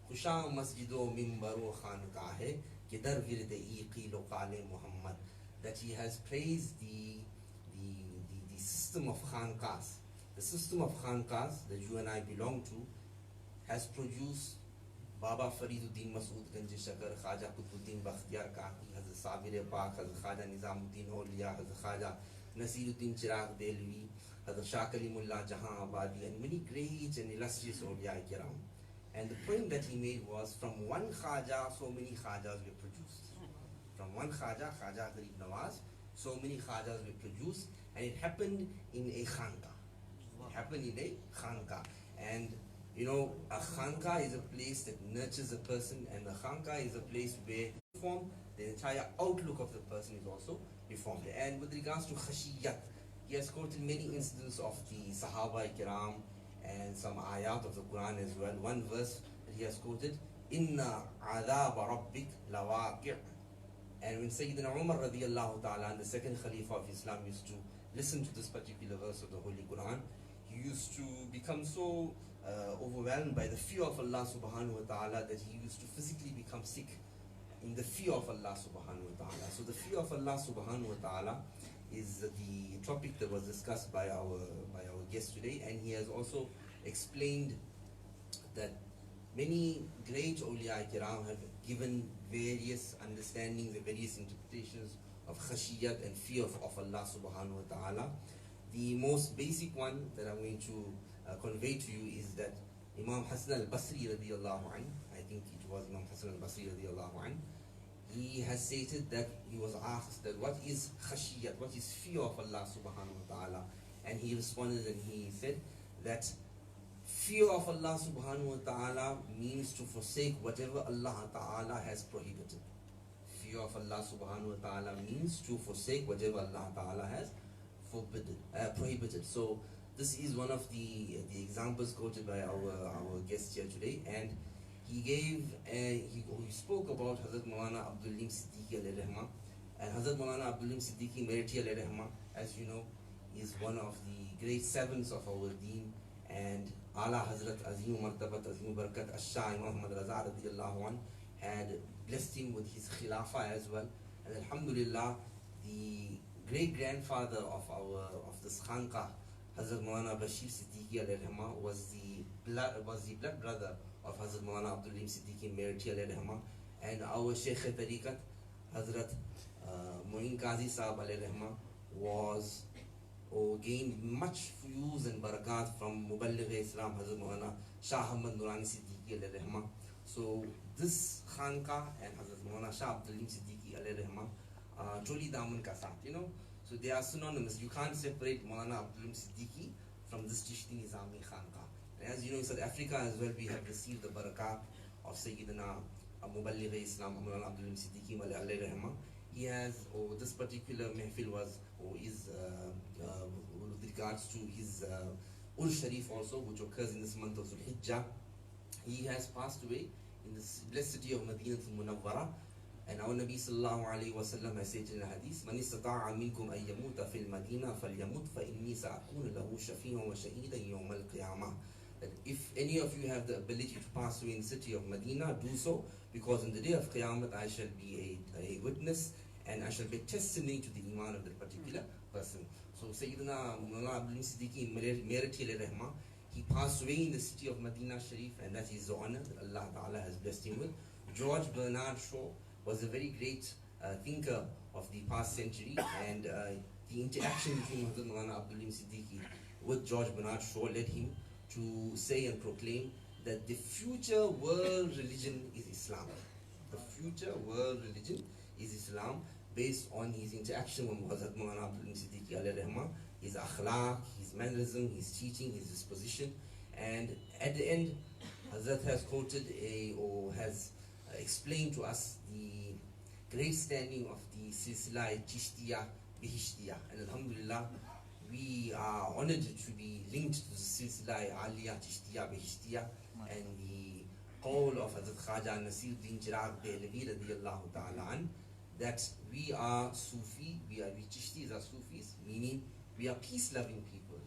Khusham Masjido Mimbaru Khanqah hai ki dar virde-i qilo qale Muhammad, that he has praised the system of Khanqahs. The system of Khanqahs that you and I belong to has produced Baba Fariduddin Masood Ganj Shakar, Khaja Qutbuddin Bakhtiyar Kaki, Hazrat Sabir Pak, Hazrat Khaja Nizamuddin Awliya, Hazrat Khaja Nasiruddin Chirag Delvi, Hazrat Shah Kalimullah Jahan Abadi, and many great and illustrious awliya kiram. And the point that he made was, from one Khaja, so many Khajas were produced. From one Khaja, Khaja Gharib Nawaz, so many Khajas were produced, and it happened in a Khanqa. It happened in a Khanqa. And you know, a Khanqa is a place that nurtures a person, and a Khanqa is a place where the entire outlook of the person is also reformed. And with regards to khashiyat, he has quoted many instances of the Sahaba Kiram and some ayat of the Quran as well. One verse that he has quoted, Inna adhab rabbik lawaqi'. And when Sayyidina Umar radiyallahu ta'ala, the second Khalifa of Islam, used to listen to this particular verse of the Holy Quran, he used to become so overwhelmed by the fear of Allah subhanahu wa ta'ala that he used to physically become sick in the fear of Allah subhanahu wa ta'ala. So the fear of Allah subhanahu wa ta'ala is the topic that was discussed by our guest today, and he has also explained that many great awliya kiram have given various understandings and various interpretations of khashiyat and fear of Allah subhanahu wa ta'ala. The most basic one that I'm going to convey to you is that Imam Hasan al-Basri radiyallahu anh, I think it was Imam Hasan al-Basri radiyallahu anh, he has stated that he was asked that what is khashiyat, what is fear of Allah subhanahu wa ta'ala, and he responded and he said that fear of Allah subhanahu wa ta'ala means to forsake whatever Allah ta'ala has prohibited. Fear of Allah subhanahu wa ta'ala means to forsake whatever Allah ta'ala has prohibited. So this is one of the examples quoted by our guest here today, and he spoke about Hazrat Maulana Abdul Halim Siddiqui alayhi rahma. And Hazrat Maulana Abdul Halim Siddiqui Meriti alayhi rahma, as you know, is one of the great servants of our deen, and Ala Hazrat Azim Martabat Azim Barakat Ash-Shah Muhammad Raza radiyallahu anh had blessed him with his khilafah as well. And alhamdulillah, the great grandfather of this Khanqah, Hazrat Maulana Bashir Siddiqui alayhi rahma, was the blood brother of Hazrat Maulana Abdul Halim Siddiqui Meriti alayhi rahma. And our Shaykh Tariqat, Hazrat Muin Qazi Sahab alayhi rahma, was gained much fuyuz and barakat from Muballigh Islam Hazrat Maulana Shah Ahmad Nurani Siddiqui alayhi rahma. So this Khanqah and Hazrat Maulana Shah Abdul Halim Siddiqui alayhi rahma, Choli Daman ka saath, you know. So they are synonymous. You can't separate Maulana Abdul Halim Siddiqui from this Chishti Nizami Khanqah. And as you know, in South Africa as well, we have received the barakat of Sayyidina Muballigh Islam Maulana Abdul Halim Siddiqui alayhi rahma. He has, this particular mehfil was, is with regards to his Ul Sharif also, which occurs in this month of Zul Hijjah. He has passed away in the blessed city of Madinatul Munawwara. And our Nabi sallallahu alayhi wa sallam has said in the hadith, Man istata'a minkum ay yamuta fil madina falyamut fa inni sa'akun lahu shafi'an wa shahidan yawm al-qiyamah. That if any of you have the ability to pass away in the city of Medina, do so, because in the day of Qiyamah I shall be a witness and I shall be testimony to the iman of that particular person. So Sayyidina Maulana Abdul Halim Siddiqui Meriti alayhi rahma, he passed away in the city of Medina Sharif, and that is the honor that Allah Ta'ala has blessed him with. George Bernard Shaw was a very great thinker of the past century, and the interaction between Hazrat Maulana Abdul Halim Siddiqui with George Bernard Shaw led him to say and proclaim that the future world religion is Islam. The future world religion is Islam, based on his interaction with Hazrat Maulana Abdul Halim Siddiqui alayhi rahma, his akhlaq, his mannerism, his teaching, his disposition. And at the end, Hazrat has quoted or has explained to us the great standing of the Silsila Chishtiya Bihishtiya. And alhamdulillah, we are honored to be linked to the Silsila Aliyah Chishtiya Bihishtiya, and the qawl of Hazrat Khaja Nasiruddin Chirag Dehlavi radiyallahu ta'ala an, that we are Sufi, we Chishtis are Sufis, meaning we are peace-loving people.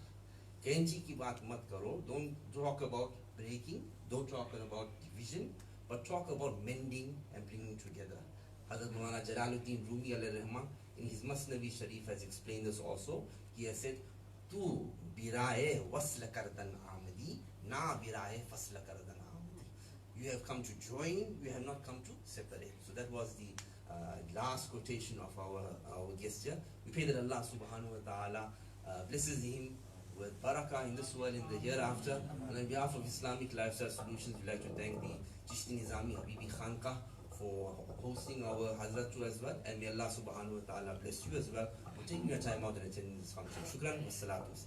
Kenji ki baat mat karo, don't talk about breaking, don't talk about division, but talk about mending and bringing together. Hazrat Maulana Jalaluddin Rumi alayhi rahma, in his Masnavi Sharif, has explained this also. He has said, Tu birae wasla kardan amadi, na birae fasla kardan amadi. You have come to join, you have not come to separate. So that was the last quotation of our guest here. We pray that Allah subhanahu wa ta'ala blesses him with barakah in this world and the hereafter. And on behalf of Islamic Lifestyle Solutions, we'd like to thank the Chishti Nizami Habibi Khanqah for hosting our Hazratu as well. And may Allah subhanahu wa ta'ala bless you as well for taking your time out and attending this function. Shukran wa salatu.